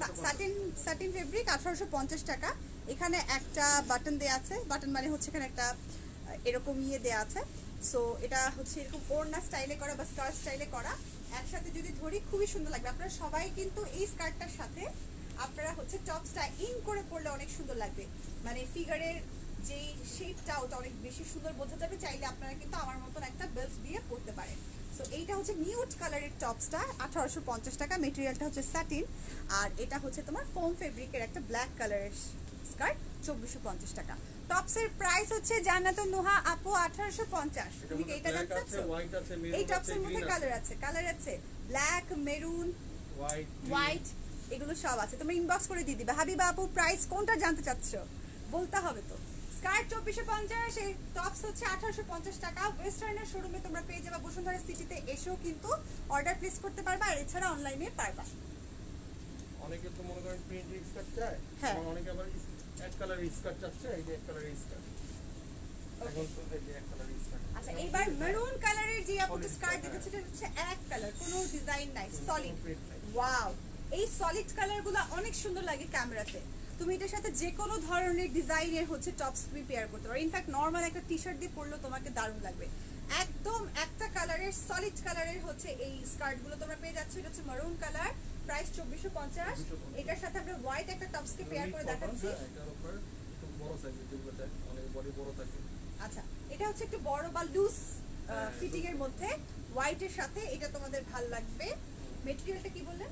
সাটিন ফেব্রিক, 1850 টাকা। এখানে একটা বাটন দেয়া আছে, বাটন মানে হচ্ছে এখানে একটা এরকম ইয়ে দেয়া আছে। সো এটা হচ্ছে এরকম ওড়না স্টাইলে করা বা স্কার্ট স্টাইলে করা। একসাথে যদি ধরি খুবই সুন্দর লাগবে। আপনারা সবাই কিন্তু এই স্কার্টটার সাথে আপনারা হচ্ছে টপসটা ইন করে পরলে অনেক সুন্দর লাগবে। মানে ফিগারের যেই শেপটা ওটা অনেক বেশি সুন্দর বোঝা যাবে। চাইলে আপনারা কিন্তু আমার মতন একটা বেল্ট দিয়ে পরতে পারেন। সো এইটা হচ্ছে নিউড কালারের টপসটা 1850 টাকা। মেটেরিয়ালটা হচ্ছে স্যাটিন, আর এটা হচ্ছে তোমার ফোম ফেব্রিকের একটা ব্ল্যাক কালারের স্কার্ট, 2450 টাকা। টপসের প্রাইস হচ্ছে জান্নাতুন নুহা আপু 1850। তুমি কি এটা জানতে চাচ্ছো? হোয়াইট আছে, মেরুন এই আছে, টপসের মধ্যে গ্রিন কালার আছে, কালার আছে ব্ল্যাক, মেরুন, হোয়াইট, হোয়াইট, এগুলো সব আছে। তোমরা ইনবক্স করে দিয়ে দিবে। হাবিবা আপু প্রাইস কোনটা জানতে চাচ্ছো? বলতে হবে তো। স্কার্ট 2450, এই টপস হচ্ছে 1850 টাকা। ওয়েস্টার্নের শোরুমে তোমরা পেয়ে যাবে। বসুন্ধরা সিটিতে এসেও কিন্তু অর্ডার প্লেস করতে পারবা, আর এছাড়া অনলাইনে পারবা। অনেকে তো মনে করেন প্রিন্ট স্কার্ট চায়, হ্যাঁ। আবার অনেকে আবার এক কালারের স্কার্ট চাচ্ছে। এই যে এক কালারের স্কার্ট, এখন তো এই যে এক কালারের স্কার্ট। আচ্ছা, এইবার মেরুন কালারের যে আপুটা স্কার্ট দেখেছো, এটা হচ্ছে এক কালার, কোনো ডিজাইন নাই, সলিড। ওয়াও, এই সলিড কালারগুলো অনেক সুন্দর লাগে ক্যামেরাতে। তুমি এটার সাথে যে কোনো ধরনের ডিজাইনের হচ্ছে টপস তুমি পেয়ার করতে পারো। ইনফ্যাক্ট নর্মাল একটা টি শার্ট দিয়ে পরলেও তোমাকে দারুণ লাগবে। একদম একটা কালারের সলিড কালারের হচ্ছে এই স্কার্ট গুলো তোমরা পেয়ে যাচ্ছ। এটা হচ্ছে মারুন কালার, প্রাইস 2450। এটার সাথে আমরা হোয়াইট একটা টপসকে পেয়ার করে দেখাচ্ছি। এটার উপর একটু বড় সাইজের যেগুলো চাই, অনেক বডি বড় থাকে। আচ্ছা, এটা হচ্ছে একটু বড় বা লুজ ফিটিং এর মধ্যে হোয়াইটের সাথে, এটা তোমাদের ভালো লাগবে। মেটেরিয়ালটা কি বললেন?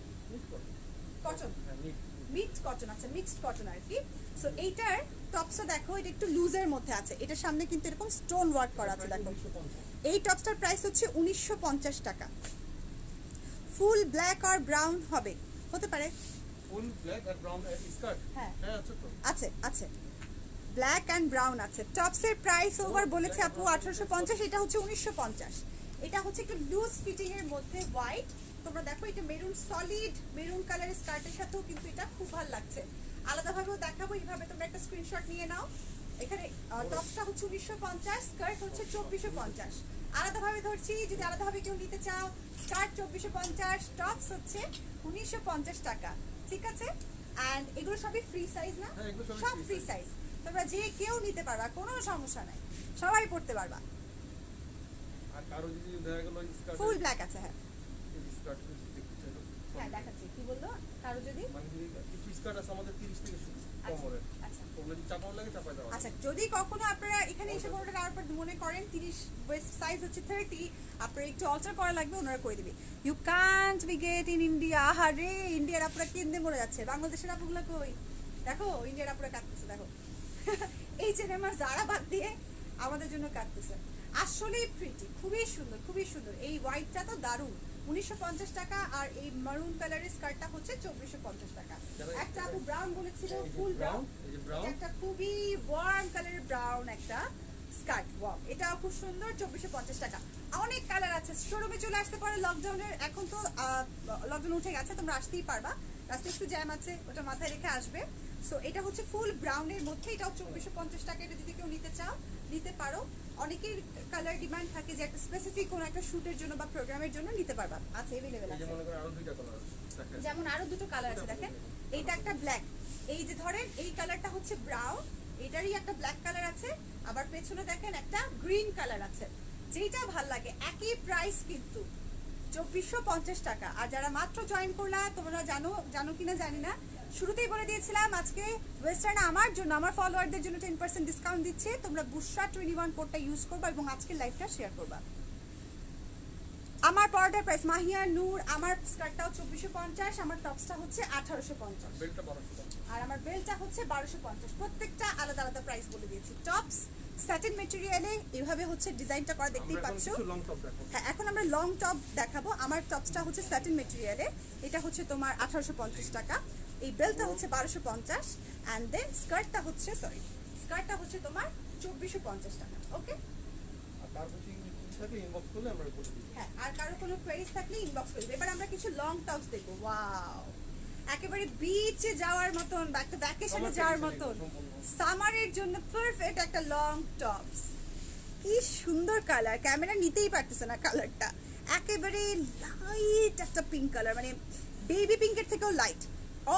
Cotton, mixed cotton. আচ্ছা, মিক্সড কটন আর কি। সো এইটার টপসটা দেখো, এটা একটু লুজের মধ্যে আছে, এটার সামনে কিন্তু এরকম স্টোন ওয়ার্ক করা আছে দেখো। এই টপসটার প্রাইস হচ্ছে 1950 টাকা। ফুল ব্ল্যাক আর ব্রাউন হবে, হতে পারে। ফুল ব্ল্যাক আর ব্রাউন স্কার্ট, হ্যাঁ হ্যাঁ আছে তো, আছে আছে, ব্ল্যাক অ্যান্ড ব্রাউন আছে। টপসের প্রাইস ওভার বলেছে আপু 1850, এটা হচ্ছে 1950। এটা হচ্ছে একটু লুজ ফিটিং এর মধ্যে হোয়াইট। তোমরা দেখো এটা মেরুন, সলিড মেরুন কালারের স্কার্টের সাথেও কিন্তু এটা খুব ভালো লাগছে। আলাদাভাবেও দেখাবো, এইভাবে তোমরা একটা স্ক্রিনশট নিয়ে নাও। এখানে টপসটা হচ্ছে 1950, স্কার্ট হচ্ছে 2450। আলাদাভাবে ধরছি, যদি আলাদাভাবে কেউ নিতে চাও, স্কার্ট 2450, টপস হচ্ছে 1950 টাকা। ঠিক আছে? অ্যান্ড এগুলো সবই ফ্রি সাইজ না? হ্যাঁ, এগুলো সবই সব free ফ্রি size। সাইজ, তোমরা যে কেউ নিতে পারবা, কোনো সমস্যা নাই, সবাই পড়তে পারবা। আর কারো যদি দেখা গেল স্কার্ট, ফুল ব্ল্যাক আছে। হ্যাঁ স্কার্ট দেখতে চাইলো, হ্যাঁ দেখাচ্ছি, কি বললো? কারো যদি মানে যদি কিছু স্কার্ট আছে আমাদের 30 থেকে শুরু কমরের, আচ্ছা ওগুলো যদি চাপাও লাগে চাপায় দেওয়া আচ্ছা, যদি কখনো আপনারা এখানে এসে অর্ডার করার পর মনে করেন 30, ওয়েস্ট সাইজ হচ্ছে 30, আপনারা একটু অল্টার করা লাগবে, ওনারা করে দিবে। You can't be get in India. আরে ইন্ডিয়ার আপুরা কেন্দ্রে মরে যাচ্ছে, বাংলাদেশের আপুগুলো কই? দেখো ইন্ডিয়ার আপুরা কাটতেছে, দেখো এই যে আমার যারা বাদ দিয়ে আমাদের জন্য কাটতেছে। আসলেই প্রিটি, খুবই সুন্দর, খুবই সুন্দর। এই হোয়াইটটা তো দারুণ, 1950 টাকা। আর এই মারুন কালারের স্কার্টটা হচ্ছে 2450 টাকা। একটা আপু ব্রাউন বলেছিল, ফুল ব্রাউন, এই যে ব্রাউন, একটা খুবই ওয়ার্ম কালারের ব্রাউন একটা স্কার্ট। ওয়াও, এটাও খুব সুন্দর, 2450 টাকা। অনেক কালার আছে, শোরুমে চলে আসতে পারে। লকডাউনের এখন তো লকডাউন উঠে গেছে, তোমরা আসতেই পারবা। রাস্তায় একটু জ্যাম আছে, ওটা মাথায় রেখে আসবে। সো এটা হচ্ছে ফুল ব্রাউনের মধ্যে, এটাও 2450 টাকা। এটা যদি কেউ নিতে চাও নিতে পারো। অনেকের কালার ডিমান্ড থাকে যে একটা স্পেসিফিক কোনো একটা শুটের জন্য বা প্রোগ্রামের জন্য নিতে পারবা, আছে, অ্যাভেলেবেল এই যে আছে। মনে করেন আরো দুইটা কালার আছে, যেমন আরো দুটো কালার আছে, দেখেন এইটা একটা ব্ল্যাক, এই যে ধরেন এই কালারটা হচ্ছে ব্রাউন, এটারই একটা ব্ল্যাক কালার আছে, আবার পেছনে দেখেন একটা গ্রিন কালার আছে। যেটা ভাল লাগে, একই প্রাইস কিন্তু 2450 টাকা। আর যারা মাত্র জয়েন করলা, তোমরা জানো কিনা জানি না, শুরুতেই বলে দিয়েছিলাম আজকে ওয়েস্টার্ন আমার জন্য, আমার ফলোয়ারদের জন্য 10% ডিসকাউন্ট দিচ্ছে। তোমরা বুশরা 21 কোডটা ইউজ করবা এবং আজকের লাইভটা শেয়ার করবা। আমার পরোটার প্রাইস মাহিয়া নূর, আমার স্কার্টটাও 2450, আমার টপসটা হচ্ছে 1850, বেলটা 1200 আর আমার বেলটা হচ্ছে 1250। প্রত্যেকটা আলাদা আলাদা প্রাইস বলে দিয়েছি। টপস স্যাটিন মেটেরিয়ালে এভাবে হচ্ছে ডিজাইনটা করা, দেখতেই পাচ্ছ। লং টপ দেখো, হ্যাঁ, এখন আমরা লং টপ দেখাবো। আমার টপসটা হচ্ছে স্যাটিন মেটেরিয়ালে, এটা হচ্ছে তোমার 1850 টাকা। এই বেলটা হচ্ছে 1250, অ্যান্ড দেন স্কার্টটা হচ্ছে তোমার 2450 টাকা। ওকে, আর তারপর যদি থাকে ইনবক্স করলে আমরা বলে দিই। হ্যাঁ, আর কারো কোনো কোয়েরিজ থাকলে ইনবক্স করবে। এবার আমরা কিছু লং টপস দেখবো। ওয়াও, একেবারে বিচে যাওয়ার মতন বা একটা ভ্যাকেশনে যাওয়ার মতন, সামারের জন্য পারফেক্ট একটা লং টপস। কি সুন্দর কালার, ক্যামেরা নিতেই পারতেছে না কালারটা। একেবারে লাইট একটা পিঙ্ক কালার, মানে বেবি পিঙ্কের থেকেও light.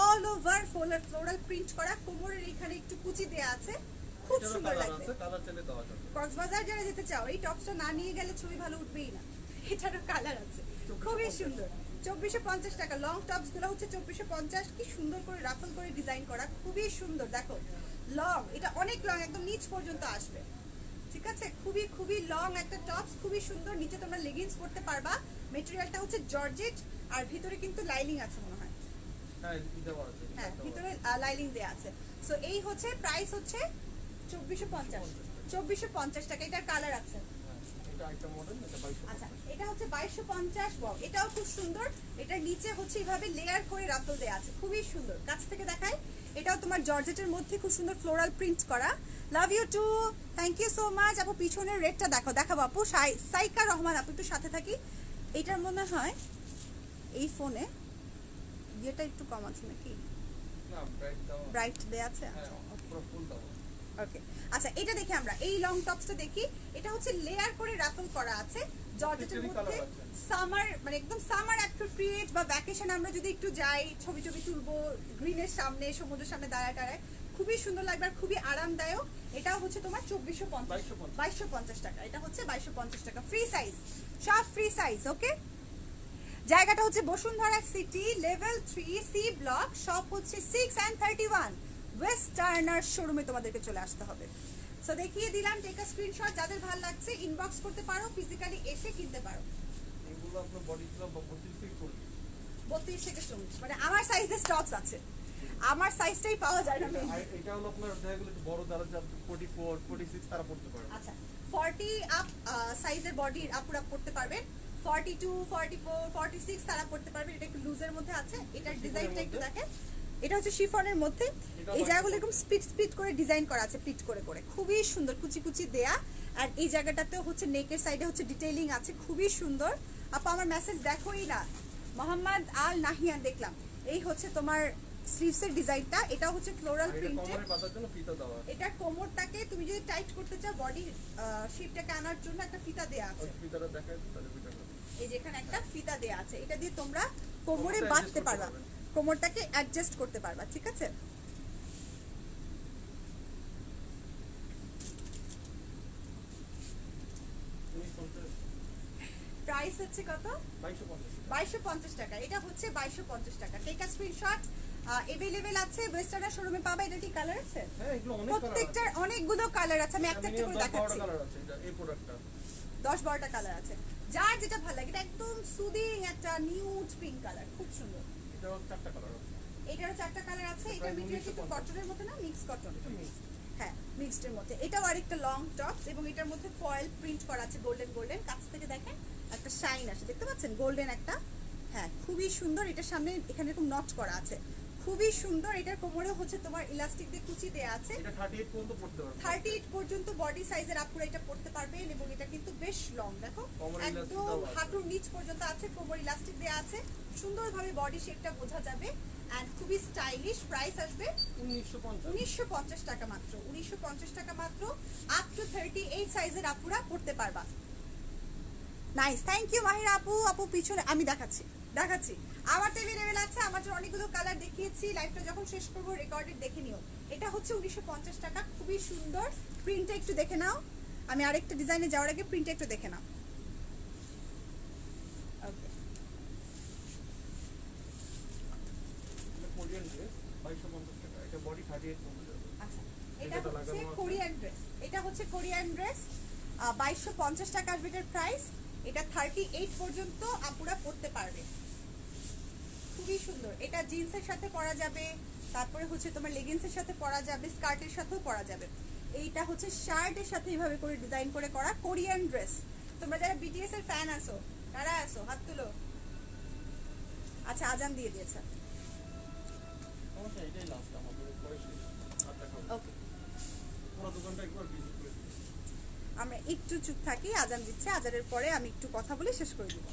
All over floral print করা, কোমরের এখানে একটু কুচি দেয়া আছে, খুব সুন্দর লাগবে। কালার চাইলে দেওয়া যাবে। কক্সবাজার যারা যেতে চাও, এই টপসটা না নিয়ে গেলে ছবি ভালো উঠবেই না। এটারও কালার আছে, খুবই সুন্দর। 2450 টাকা। লং টপস গুলো হচ্ছে 2450। কি সুন্দর করে রাফল করে ডিজাইন করা, খুবই সুন্দর। দেখো লং, এটা অনেক লং, একদম নিচ পর্যন্ত আসবে। ঠিক আছে, খুবই খুবই লং একটা টপস, খুবই সুন্দর। নিচে তোমরা লেগিংস পরতে পারবা। মেটেরিয়ালটা হচ্ছে জর্জেট, আর ভিতরে কিন্তু লাইনিং আছে মনে হয়। হ্যাঁ, এটা বলা আছে। হ্যাঁ, ভিতরে লাইনিং দেয়া আছে। সো এই হচ্ছে প্রাইস হচ্ছে 2450 টাকা। এটার কালার আছে। এটা একটা মডেল, এটা 2200। আচ্ছা, এটা হচ্ছে 2250। ওয়াও, এটাও খুব সুন্দর। এটার নিচে হচ্ছে এইভাবে লেয়ার করে রাফল দেয়া আছে, খুবই সুন্দর। কাছ থেকে দেখাই, এটাও তোমার জর্জেটের মধ্যে খুব সুন্দর ফ্লোরাল প্রিন্ট করা। Love you too, thank you so much. আপু পিছনের রেডটা দেখাবো আপু। সাইকা রহমান আপু, একটু সাথে থাকি। এটার মনে হয় এই ফোনে ইয়েটা একটু কম আছে নাকি, না, ব্রাইট দাও। ব্রাইট দেয়া আছে। হ্যাঁ, আচ্ছা, পুরো ফুল দাও। ওকে। আচ্ছা, এটা দেখি আমরা, এই লং টপসটা দেখি। এটা হচ্ছে লেয়ার করে রাফল করা আছে জর্জেটের মধ্যে। সামার, মানে একদম সামার অ্যাপ্রোপ্রিয়েট, বা ভ্যাকেশন আমরা যদি একটু যাই, ছবি তুলবো গ্রিনের সামনে, সমুদ্রের সামনে দাঁড়ায়, খুবই সুন্দর লাগবে আর খুবই আরামদায়ক। এটাও হচ্ছে তোমার 2450 2250 2250 টাকা। এটা হচ্ছে 2250 টাকা, ফ্রি সাইজ, সব ফ্রি সাইজ। ওকে, জায়গাটা হচ্ছে Bashundhara city, level 3 C block, shop হচ্ছে 6 and 31 ওয়েস্ট টার্নার শোরুমে তোমাদেরকে চলে আসতে হবে। সো দেখিয়ে দিলাম, টেক আ স্ক্রিনশট, যাদের ভালো লাগছে ইনবক্স করতে পারো, ফিজিক্যালি এসে কিনতে পারো। এগুলো আপনার বডি ক্লাব বা 32 থেকে 40 32 থেকে 40, মানে আমার সাইজের স্টকস আছে, আমার সাইজটাই পাওয়া যায় না আর mainly। এটা হলো আপনার দেখা গেলো একটু বড় যারা 44 46 তারা পড়তে পারবে। আচ্ছা, 40 আপ সাইজের বডির আপুরা পড়তে পারবেন, 42 44 46 তারা পড়তে পারবেন। এটা একটু লুজের মধ্যে আছে, এটার ডিজাইনটা একটু দেখেন, এটা হচ্ছে শিফনের মধ্যে, এই জায়গাগুলো এরকম স্পিড স্পিড করে ডিজাইন করা আছে, প্লিট করে করে, খুবই সুন্দর, কুচি কুচি দেয়া। আর এই জায়গাটাতেও হচ্ছে নেকের সাইডে হচ্ছে ডিটেইলিং আছে, খুবই সুন্দর। আপা আমার মেসেজ দেখোই না, মোহাম্মদ আল নাহিয়ান দেখলাম। এই হচ্ছে তোমার স্লিভসের ডিজাইনটা, এটা হচ্ছে ফ্লোরাল আর এটা প্রিন্টের। কোমরে বাঁধার জন্য ফিতা দেওয়া আছে। এটা কোমরটাকে তুমি যদি টাইট করতে চাও, বডি শেপটাকে আনার জন্য একটা ফিতা দেয়া ওই আছে, ফিতাটা দেখায় তাহলে ফিতাটা এই যে এখানে একটা ফিতা দেয়া আছে, এটা দিয়ে তোমরা কোমরে কোমরটা বাঁধতে adjust করতে পারবা, পারবেন। কোমরটাকে অ্যাডজাস্ট করতে পারবা, ঠিক আছে। প্রাইস হচ্ছে কত? 2250 টাকা। এটা হচ্ছে 2250 টাকা। টেক আ স্ক্রিনশট, अवेलेबल আছে ওয়েস্টার্নার শোরুমে পাবা। এটা কি কালার আছে? হ্যাঁ এগুলো অনেক কালার আছে। প্রত্যেকটার অনেকগুলো কালার আছে, আমি একটা একটা করে দেখাচ্ছি। 10-12টা কালার আছে এটা এই প্রোডাক্টটা। 10-12টা কালার আছে, যার যেটা ভালো লাগে। এটা একদম সুদিং একটা নিউড পিঙ্ক কালার, খুব সুন্দর। এটাও 4টা কালার আছে। এটারও 4টা কালার আছে। এটা প্রায় মেটেরিয়াল কিন্তু 1950 কটনের মতো না, মিক্স কটন। এটা mixed। হ্যাঁ, মিক্সড এর মধ্যে। এটাও আরেকটা লং টপস এবং এটার মধ্যে ফয়েল প্রিন্ট করা আছে, গোল্ডেন গোল্ডেন। কাছ থেকে দেখেন একটা শাইন আসে, দেখতে পাচ্ছেন, গোল্ডেন একটা। হ্যাঁ, খুবই সুন্দর। এটার সামনে এখানে এরকম নট করা আছে, খুবই সুন্দর। এটার কোমরে হচ্ছে তোমার ইলাস্টিক দিয়ে কুচি দেয়া আছে। এটা 38 পর্যন্ত পড়তে পারবে। 38 পর্যন্ত বডি সাইজের আপুরা এটা পড়তে পারবেন এবং এটা কিন্তু বেশ লং, দেখো কোমরে elastic একদম দেওয়া আছে। হাঁটুর নিচ পর্যন্ত আছে, কোমর ইলাস্টিক দেয়া আছে, সুন্দরভাবে বডি শেপটা বোঝা যাবে এন্ড খুবই স্টাইলিশ। প্রাইস আসবে 1950 1950 টাকা মাত্র, 1950 টাকা মাত্র। আপ টু 38 সাইজের আপুরা পড়তে পারবা। নাইস, থ্যাংক ইউ মাহিরা আপু। আপু পিছনে আমি দেখাচ্ছি দেখাচ্ছি, আমার তো अवेलेबल আছে, আমার জন্য অনেকগুলো কালার দেখিয়েছি। লাইভটা যখন শেষ করব রেকর্ডেড দেখে নিও। এটা হচ্ছে 1950 টাকা, খুবই সুন্দর। প্রিন্টটা একটু দেখে নাও, আমি আরেকটা ডিজাইনে যাওয়ার আগে প্রিন্টটা একটু দেখে নাও। ওকে, এটা কোরিয়ান ড্রেস 2250 টাকা। এটা বডি 38 পর্যন্ত যাবে। আচ্ছা, এটা এটা হচ্ছে লাগানো আছে। কোরিয়ান ড্রেস, এটা হচ্ছে কোরিয়ান ড্রেস। 2250 টাকা আসবে এটার প্রাইস। এটা 38 পর্যন্ত আপুরা পড়তে পারবে, খুবই সুন্দর। এটা জিন্সের সাথে পরা যাবে, তারপরে হচ্ছে তোমার লেগিংসের সাথে পরা যাবে, স্কার্টের সাথেও পরা যাবে। এইটা হচ্ছে শার্টের সাথে এইভাবে করে ডিজাইন করে করা কোরিয়ান ড্রেস। তোমরা যারা বিটিএস এর ফ্যান আছো, কারা আছো হাত তুলো। আচ্ছা, আজান দিয়ে দিয়েছে। সমস্যা এটাই লাস্ট আমাদের পরে শেষ। আর দেখাবো। ওকে, পুরো দোকানটা একবার ভিজিট করে দিই। আমরা একটু চুপ থাকি, আজান দিচ্ছে, আজানের পরে আমি একটু কথা বলে শেষ করে দিব।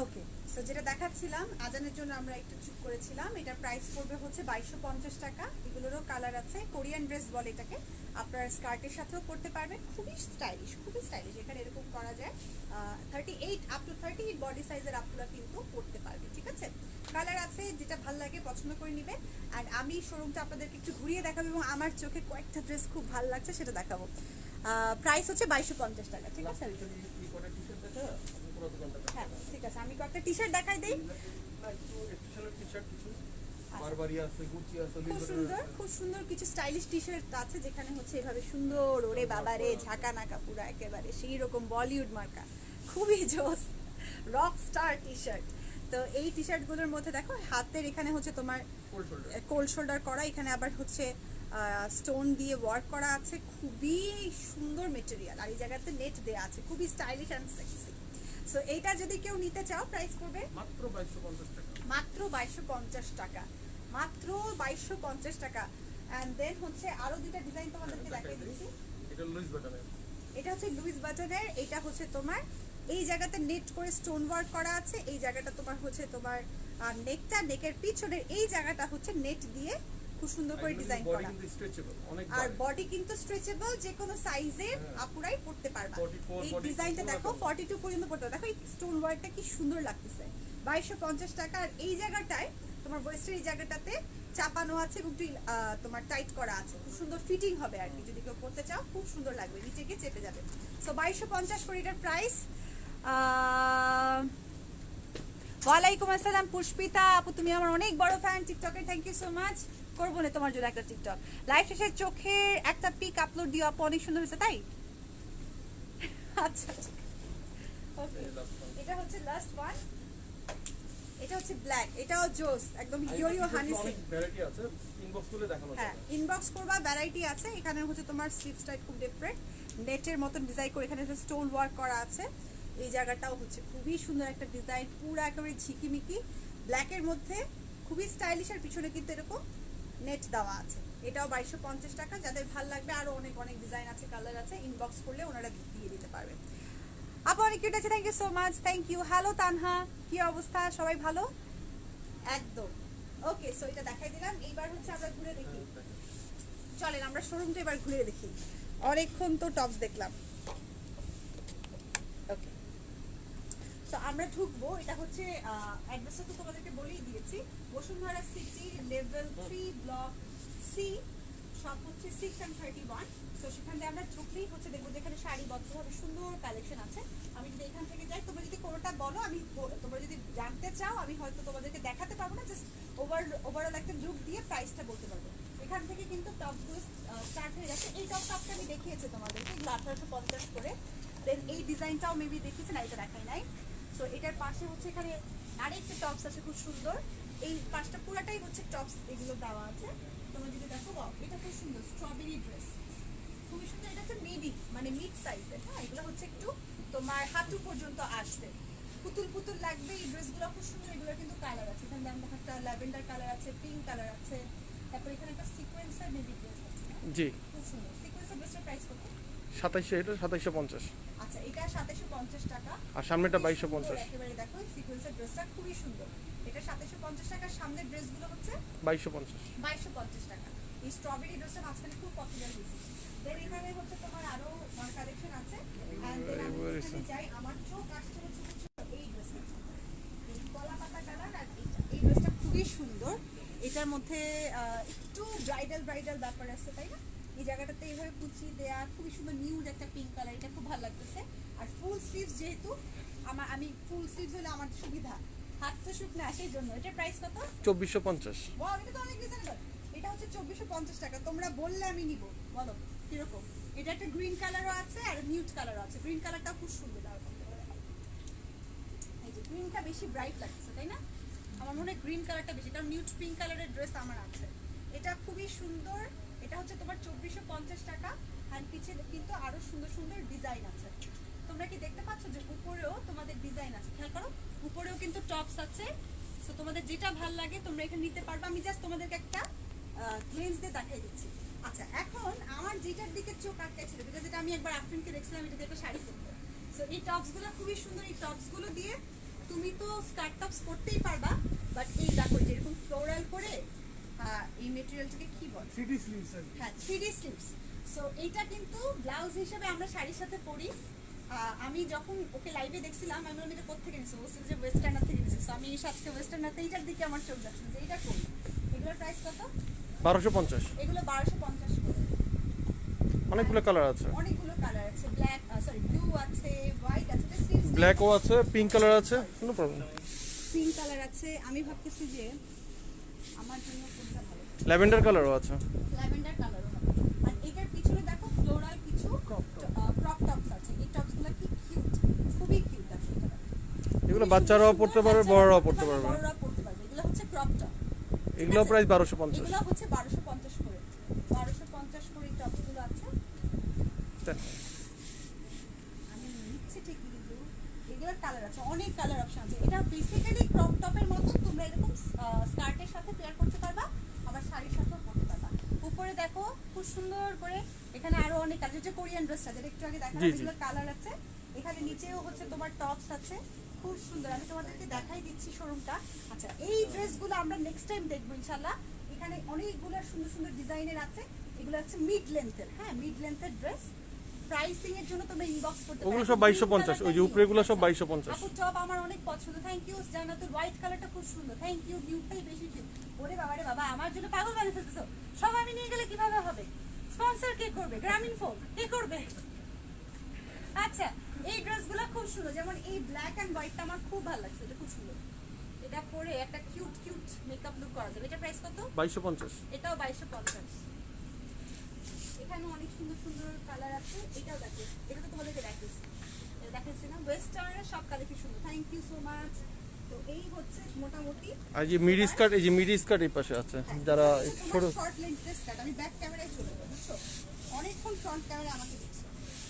ওকে, সো যেটা দেখাচ্ছিলাম আজানের জন্য আমরা একটু চুপ করেছিলাম। এটার প্রাইস পড়বে হচ্ছে 2250 টাকা। এগুলোরও কালার আছে, কোরিয়ান ড্রেস বলে এটাকে। আপনার স্কার্টের সাথেও পরতে পারবেন, খুবই স্টাইলিশ, খুবই স্টাইলিশ। এখানে এরকম করা যায় 38 আপ টু 38 বডি সাইজের আপুরা কিন্তু পরতে পারবে, ঠিক আছে। কালার আছে, যেটা ভাল লাগে পছন্দ করে নিবে। অ্যান্ড আমি শোরুমটা আপনাদেরকে একটু ঘুরিয়ে দেখাবো এবং আমার চোখে কয়েকটা ড্রেস খুব ভালো লাগছে সেটা দেখাবো। প্রাইস হচ্ছে 2250 টাকা, ঠিক আছে। হ্যাঁ ঠিক আছে, আমি কয়েকটা টি শার্ট দেখাই দিই। খুব সুন্দর, খুব সুন্দর কিছু স্টাইলিশ টি শার্ট আছে যেখানে হচ্ছে এভাবে সুন্দর, ওরে বাবারে ঝাঁকা নাকা পুরো একেবারে সেই রকম বলিউড মার্কা, খুবই জোস রক স্টার টি শার্ট। তো এই টি শার্টগুলোর মধ্যে দেখো হাতের এখানে হচ্ছে তোমার কোল্ড শোল্ডার করা, এখানে আবার হচ্ছে স্টোন দিয়ে ওয়ার্ক করা আছে, খুবই সুন্দর মেটেরিয়াল। আর এই জায়গাতে নেট দেয়া আছে, খুবই স্টাইলিশ অ্যান্ড সেক্সি। সো এইটা যদি কেউ নিতে চাও প্রাইস পড়বে মাত্র 2250 টাকা, মাত্র 2250 টাকা, মাত্র 2250 টাকা। এন্ড দেন হচ্ছে আরো দুটো ডিজাইন তোমাদেরকে দেখাই দিচ্ছি। এটা লুইস বাটনের, এটা হচ্ছে লুইস বাটনের। এটা হচ্ছে তোমার এই জায়গাতে নেট করে স্টোন ওয়ার্ক করা আছে, এই জায়গাটা তোমার হচ্ছে তোমার নেকটা, নেকের পিছনের এই জায়গাটা হচ্ছে নেট দিয়ে খুব সুন্দর করে ডিজাইন করা। আর বডি কিন্তু স্ট্রেচেবল, যে কোনো সাইজের আপুরাই পড়তে পারবা। এই ডিজাইনটা দেখো 42 পর্যন্ত পড়তে পারবে। দেখো এই স্টোন ওয়ার্কটা কি সুন্দর লাগতেছে, 2250 টাকা। আর এই জায়গাটায় তোমার ওয়েস্টের এই জায়গাটাতে চাপানো আছে এবং তোমার টাইট করা আছে, খুব সুন্দর ফিটিং হবে আর কি। যদি কেউ পড়তে চাও খুব সুন্দর লাগবে, নিচে গিয়ে চেপে যাবে। সো 2250 করে এটার প্রাইস। ওয়ালাইকুম আসসালাম পুষ্পিতা আপু, তুমি আমার অনেক বড় ফ্যান টিকটকের, থ্যাংক ইউ সো মাচ। করবো না তোমার জন্য একটা টিকটক লাইভ শেষে চোখের একটা পিক আপলোড দিও আপু, অনেক সুন্দর হয়েছে তাই। আচ্ছা এটা হচ্ছে লাস্ট ওয়ান, এটা হচ্ছে ব্ল্যাক, এটাও জোস একদম ইয়োরিও হানি সিল্ক। ভ্যারাইটি আছে, ইনবক্স করলে দেখানো যাবে। হ্যাঁ ইনবক্স করবা, ভ্যারাইটি আছে। এখানে হচ্ছে তোমার স্লিভস টাইপ খুব ডিফারেন্ট, নেটের মতন ডিজাইন করে এখানে স্টোন ওয়ার্ক করা আছে। এই জায়গাটাও হচ্ছে খুবই সুন্দর একটা ডিজাইন, পুরো একেবারে ঝিকিমিকি ব্ল্যাকের মধ্যে, খুবই স্টাইলিশ। আর পিছনে কিন্তু এরকম নেট দেওয়া আছে। এটাও 2250 টাকা। যাদের ভালো লাগবে আরো অনেক অনেক ডিজাইন আছে, কালার আছে, ইনবক্স করলে ওনারা দিয়ে দিতে পারবে। আপু অনেক কিউট আছে, thank you so much, thank you. Hello Tanha, কি অবস্থা, সবাই ভালো? একদম ওকে। সো এটা দেখাই দিলাম। এইবার হচ্ছে আমরা ঘুরে দেখি, চলেন আমরা শোরুমটা এবার ঘুরে দেখি। অনেকক্ষণ তো টপস দেখলাম। ওকে, সো আমরা ঢুকবো। এটা হচ্ছে অ্যাড্রেসটা তো তোমাদেরকে বলেই দিয়েছি, Bashundhara city level 3 block C, shop হচ্ছে 6 and 31। সো সেখান থেকে আমরা ঢুকলেই হচ্ছে দেখবো যেখানে সারিবদ্ধভাবে সুন্দর কালেকশন আছে। আমি যদি এখান থেকে যাই, তোমরা যদি কোনোটা বলো, আমি তোমরা যদি জানতে চাও আমি হয়তো তোমাদেরকে দেখাতে পারবো না, জাস্ট ওভারঅল একটা লুক দিয়ে প্রাইসটা বলতে পারবো। এখান থেকে কিন্তু টপসগুলো স্টার্ট হয়ে যাচ্ছে। এই টপটা আমি দেখিয়েছি তোমাদেরকে, এগুলো 1850 করে। দেন এই ডিজাইনটাও মেবি দেখিয়েছি না, এটা দেখাই নাই। সো এটার পাশে হচ্ছে এখানে আরেকটা টপস আছে খুব সুন্দর, এই পাশটা পুরাটাই হচ্ছে টপস এগুলো দেওয়া আছে। তোমরা যদি দেখো এটা খুব সুন্দর স্ট্রবেরি ড্রেস, খুবই সুন্দর। এটা হচ্ছে মিডি মানে মিড সাইজের। হ্যাঁ এগুলো হচ্ছে একটু তোমার হাঁটু পর্যন্ত আসবে, পুতুল পুতুল লাগবে। এই ড্রেসগুলো খুব সুন্দর, এগুলো কিন্তু কালার আছে। এখানে দেখো একটা ল্যাভেন্ডার কালার আছে, পিঙ্ক কালার আছে, তারপর এখানে একটা সিকোয়েন্সের মেবি ড্রেস আছে। জি খুব সুন্দর সিকোয়েন্সের ড্রেসের প্রাইস কত? 2700, এটা 2750। আচ্ছা এটা 2750 টাকা। আর সামনেটা 2250। একেবারে দেখো সিকোয়েন্সের ড্রেসটা খুবই সুন্দর। এটা 2750 টাকা। সামনের ড্রেসগুলো হচ্ছে 2250। 2250 টাকা। এই স্ট্রবেরি ড্রেসটা মাঝখানে খুব পপুলার হয়েছে। দেন এখানে হচ্ছে তোমার আরো কালেকশন আছে। এন্ড দেন আমি এখানে যাই, আমার চোখ আসছে হচ্ছে এই ড্রেসটা, এই কলা পাতা কালার। আর এই ড্রেসটা খুবই সুন্দর। এটার মধ্যে একটু ব্রাইডাল ব্যাপার আছে, তাই না? এই জায়গাটাতে এইভাবে কুচি দেয়া, খুবই সুন্দর নিউড একটা পিঙ্ক কালার, এটা খুব ভালো লাগতেছে। আর ফুল স্লিভস, যেহেতু আমি ফুল স্লিভস হলে আমার সুবিধা, হাত তো শুকনা সেই জন্য। এটার প্রাইস কত? 2450। ওয়াও, এটা তো অনেক রিজনেবল। এটা হচ্ছে 2450 টাকা। তোমরা বললে আমি নিব, বলো কিরকম। এটা একটা গ্রিন কালারও আছে আর নিউড কালারও আছে। গ্রিন কালারটা খুব সুন্দর, এই যে গ্রিনটা বেশি ব্রাইট লাগছে, তাই না? আমার মনে হয় গ্রিন কালারটা বেশি, কারণ নিউড পিঙ্ক কালারের ড্রেস আমার আছে। এটা খুবই সুন্দর। এটা হচ্ছে তোমার 2450 টাকা। আর পিছে কিন্তু আরো সুন্দর সুন্দর ডিজাইন আছে। তোমরা কি দেখতে পাচ্ছ যে উপরেও তোমাদের ডিজাইন আছে? খেয়াল করো, উপরেও কিন্তু টপস আছে। সো তোমাদের যেটা ভালো লাগে তোমরা এখানে নিতে পারবে। আমি জাস্ট তোমাদেরকে একটা গ্লেন্স দিয়ে দেখাই দিচ্ছি। আচ্ছা এখন আমার যেটার দিকে চোখ আটকাইছিল, বিকজ এটা আমি একবার আফরিনকে দেখছিলাম, এটা দিয়ে একটা শাড়ি পরতে। সো এই টপসগুলো খুবই সুন্দর। এই টপসগুলো দিয়ে তুমি তো স্কার্ট টপস পরতেই পারবা, বাট এই দেখো যেরকম ফ্লোরাল করে এই মেটেরিয়ালটাকে কি বলে? 3D স্লিভস আর কি। হ্যাঁ, 3D স্লিভস। সো এইটা কিন্তু ব্লাউজ হিসেবে আমরা শাড়ির সাথে পরি। আমি যখন ওকে লাইভে দেখছিলাম, আমি বললাম এটা কোথেকে নিয়েছি, বলছিল যে ওয়েস্টার্নার থেকে নিয়েছি। সো আমি আজকে ওয়েস্টার্নারতে এইটার দিকে আমার চোখ যাচ্ছে যে এইটা কোন। এগুলোর প্রাইস কত? 1250। এগুলো 1250 করে। অনেকগুলো কালার আছে। অনেকগুলো কালার আছে, ব্ল্যাক সরি ব্লু আছে, হোয়াইট আছে, স্লিভস ব্ল্যাকও আছে, পিঙ্ক কালার আছে, কোনো প্রবলেম। পিঙ্ক কালার আছে। আমি ভাবতেছি যে আমার জন্য কোনটা ভালো, ল্যাভেন্ডার কালারও আছে। ল্যাভেন্ডার কালারও হবে। আর এটার পিছনে দেখো ফ্লোরাল কিছু ক্রপ টপস আছে। এই টপসগুলো কি কিউট, খুবই কিউট আছে। এগুলো বাচ্চারাও পড়তে পারবে, বড়রাও পড়তে পারবে। বড়রাও পড়তে পারবে। এগুলো হচ্ছে ক্রপ টপ। এগুলো প্রাইস 1250। এগুলো হচ্ছে 1250 করে। 1250 করে এই টপসগুলো আছে। আমি নিচ্ছি ঠিক, কিন্তু এগুলোর কালার আছে, অনেক কালার অপশন আছে। এটা বেসিক্যালি ক্রপ টপের মতো, তোমরা এরকম স্কার্টের সাথে পেয়ার করতে পারবা, আবার শাড়ির সাথেও পরতে পারবা। উপরে দেখো খুব সুন্দর করে, এখানে আরো অনেক কালার, যেটা কোরিয়ান ড্রেসটা যেটা একটু আগে দেখালাম, এগুলো কালার আছে। এখানে নিচেও হচ্ছে তোমার টপস আছে, খুব সুন্দর। আমি তোমাদেরকে দেখাই দিচ্ছি শোরুমটা। আচ্ছা, এই ড্রেসগুলো আমরা নেক্সট টাইম দেখবো ইনশাআল্লাহ। এখানে অনেকগুলো সুন্দর সুন্দর ডিজাইনের আছে। এগুলো হচ্ছে মিড লেন্থের, হ্যাঁ মিড লেন্থের ড্রেস। প্রাইসিং এর জন্য তোমরা ইনবক্স করতে পারো। ওগুলো সব 2250, ওই যে উপরেগুলো সব 2250। আপু টপ আমার অনেক পছন্দ, থ্যাংক ইউ। জান্নাতুল হোয়াইট কালারটা খুব সুন্দর, থ্যাংক ইউ। ব্লুটাই বেশি কিউট। ওরে বাবা রে বাবা, আমার জন্য পাগল বানিয়ে ফেলতেছো। সব আমি নিয়ে গেলে কিভাবে হবে? স্পন্সর কে করবে? গ্রামীণ ফোন কে করবে? আচ্ছা, এই ড্রেসগুলো খুব সুন্দর। যেমন এই ব্ল্যাক এন্ড হোয়াইটটা আমার খুব ভালো লাগছে, এটা খুব সুন্দর। এটা পরে একটা কিউট কিউট মেকআপ লুক করা যাবে। এটা প্রাইস কত? 2250। এটাও 2250। এখানে অনেক সুন্দর সুন্দর কালার আছে। এটাও দেখো, এটা তো তোমাদেরকে দেখাচ্ছি, এটা দেখাচ্ছি না? ওয়েস্টার্নের সব কালার কি সুন্দর, থ্যাংক ইউ সো মাচ। তো এই হচ্ছে মোটামুটি। আর যে মিডি স্কার্ট, এই যে মিডি স্কার্ট এই পাশে আছে, যারা ছোট। শর্ট লেন্থ স্কার্ট, আমি ব্যাক ক্যামেরায় চলে যাবো, বুঝছো? অনেকক্ষণ ফ্রন্ট ক্যামেরা আমাকে দেখছো,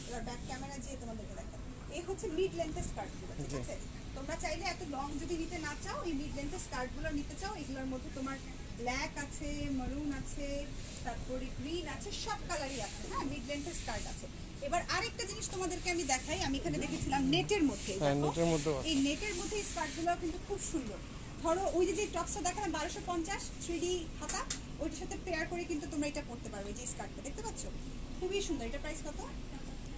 এবার ব্যাক ক্যামেরা যে তোমাদেরকে দেখাবো। এই হচ্ছে মিড লেন্থের স্কার্টগুলো, ঠিক আছে? তোমরা চাইলে এত লং যদি নিতে না চাও, এই মিড লেন্থের স্কার্টগুলো নিতে চাও, এগুলোর মধ্যে তোমার ব্ল্যাক আছে, মারুন আছে, তারপরে গ্রিন আছে, সব কালারই আছে। হ্যাঁ, মিড লেন্থের স্কার্ট আছে। এবার আরেকটা জিনিস তোমাদেরকে আমি দেখাই। আমি এখানে দেখেছিলাম নেটের মধ্যে, হ্যাঁ, দেখো। নেটের মধ্যেও আছে। এই নেটের মধ্যে এই স্কার্টগুলো কিন্তু খুব সুন্দর। ধরো ওই যে টপসটা দেখালাম 1250 3D হাতা, ওইটার সাথে পেয়ার করে কিন্তু তোমরা এটা পরতে পারবে। এই যে স্কার্টটা দেখতে পাচ্ছ, খুবই সুন্দর। এটা প্রাইস কত?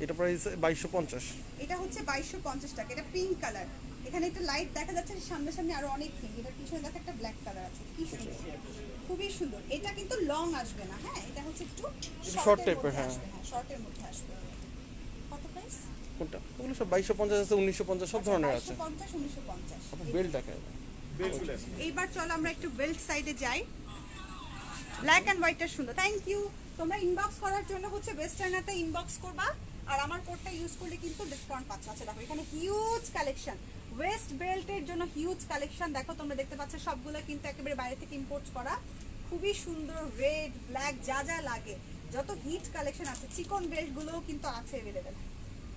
এটা প্রাইস 2250। এটা হচ্ছে 2250 টাকা। এটা পিঙ্ক কালার, এখানে একটা লাইট দেখা যাচ্ছে, সামনে সামনে আরো অনেক পিঙ্ক। এটার পিছনে দেখো একটা ব্ল্যাক কালার আছে, কি সুন্দর, খুবই সুন্দর। এটা কিন্তু লং আসবে না, হ্যাঁ এটা হচ্ছে একটু শর্ট টাইপের। হ্যাঁ, শর্টের মধ্যে আসবে। কত প্রাইস? কোনটা? ওগুলো সব 2250 আছে, 1950, সব ধরনের আছে। 2250 1950। আপু বেল্ট দেখায়। বেলগুলো আছে। এইবার চলো আমরা একটু বেল্ট সাইডে যাই। ব্ল্যাক এন্ড হোয়াইটটা সুন্দর, থ্যাংক ইউ। তোমরা ইনবক্স করার জন্য হচ্ছে ওয়েস্টার্নাতে ইনবক্স করবা, আর আমার কোডটা ইউজ করলে কিন্তু ডিসকাউন্ট পাচ্ছ। আচ্ছা দেখো, এখানে হিউজ কালেকশন, ওয়েস্ট বেল্টের জন্য হিউজ কালেকশন। দেখো তোমরা দেখতে পাচ্ছ, সবগুলো কিন্তু একেবারে বাইরে থেকে ইম্পোর্ট করা। খুবই সুন্দর, রেড ব্ল্যাক যা যা লাগে, যত হিট কালেকশন আছে। চিকন বেল্টগুলোও কিন্তু আছে অ্যাভেলেবেল,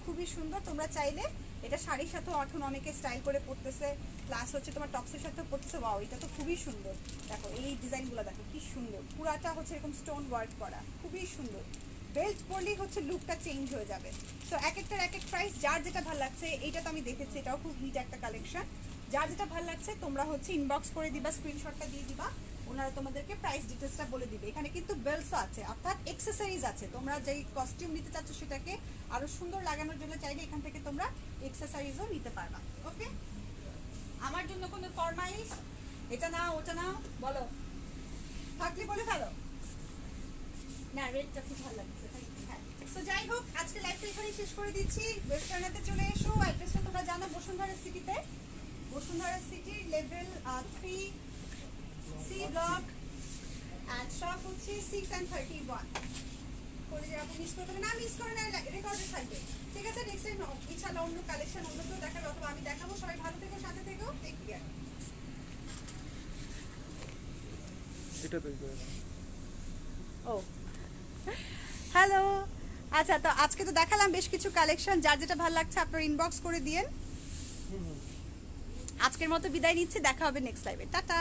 খুবই সুন্দর। তোমরা চাইলে এটা শাড়ির সাথেও এখন অনেকে স্টাইল করে পরতেছে, প্লাস হচ্ছে তোমার টপসের সাথেও পরতেছে। ওয়াও, এটা তো খুবই সুন্দর। দেখো এই ডিজাইনগুলো দেখো কি সুন্দর, পুরাটা হচ্ছে এরকম স্টোন ওয়ার্ক করা, খুবই সুন্দর। বেল্ট পরলেই হচ্ছে লুকটা চেঞ্জ হয়ে যাবে। সো এক একটার এক এক প্রাইস, যার যেটা ভালো লাগছে। এইটা তো আমি দেখেছি, এটাও খুব হিট একটা কালেকশন। যার যেটা ভালো লাগছে তোমরা হচ্ছে ইনবক্স করে দিবা, স্ক্রিনশটটা দিয়ে দিবা, ওনারা তোমাদেরকে প্রাইস ডিটেলসটা বলে দিবে। এখানে কিন্তু বেলসও আছে, অর্থাৎ অ্যাক্সেসরিজ আছে। তোমরা যেই কস্টিউম নিতে চাচ্ছ সেটাকে আরো সুন্দর লাগানোর জন্য চাইলে এখান থেকে তোমরা অ্যাক্সেসরিজও নিতে পারবা। ওকে, আমার জন্য কোনো ফরমাইশ, এটা নাও ওটা নাও বলো, থাকলে বলে ফেলো। না, রেডটা খুব ভালো লাগছে, হ্যাঁ। সো যাই হোক, আজকে লাইভটা এখানেই শেষ করে দিচ্ছি। ওয়েস্টার্নাতে চলে এসো। অ্যাড্রেসটা তোমরা জানো, বসুন্ধরা সিটিতে, Bashundhara city level 3 C block, and shop হচ্ছে 6 and 31। করে যে আপনি মিস করবেন না, মিস করে না, রেকর্ডে থাকবে। ঠিক আছে, নেক্সট টাইম ইনশাআল্লাহ অন্য কালেকশন অন্য কেউ দেখাবে, অথবা আমি দেখাবো। সবাই ভালো থেকো, সাথে থেকো, টেক কেয়ার। এটা তৈরি করে ও হ্যালো, আচ্ছা তো আজকে তো দেখালাম বেশ কিছু কালেকশন। যার যেটা ভালো লাগছে আপনারা ইনবক্স করে দিয়েন। আজকের মতো বিদায় নিচ্ছি, দেখা হবে নেক্সট লাইভে। টাটা।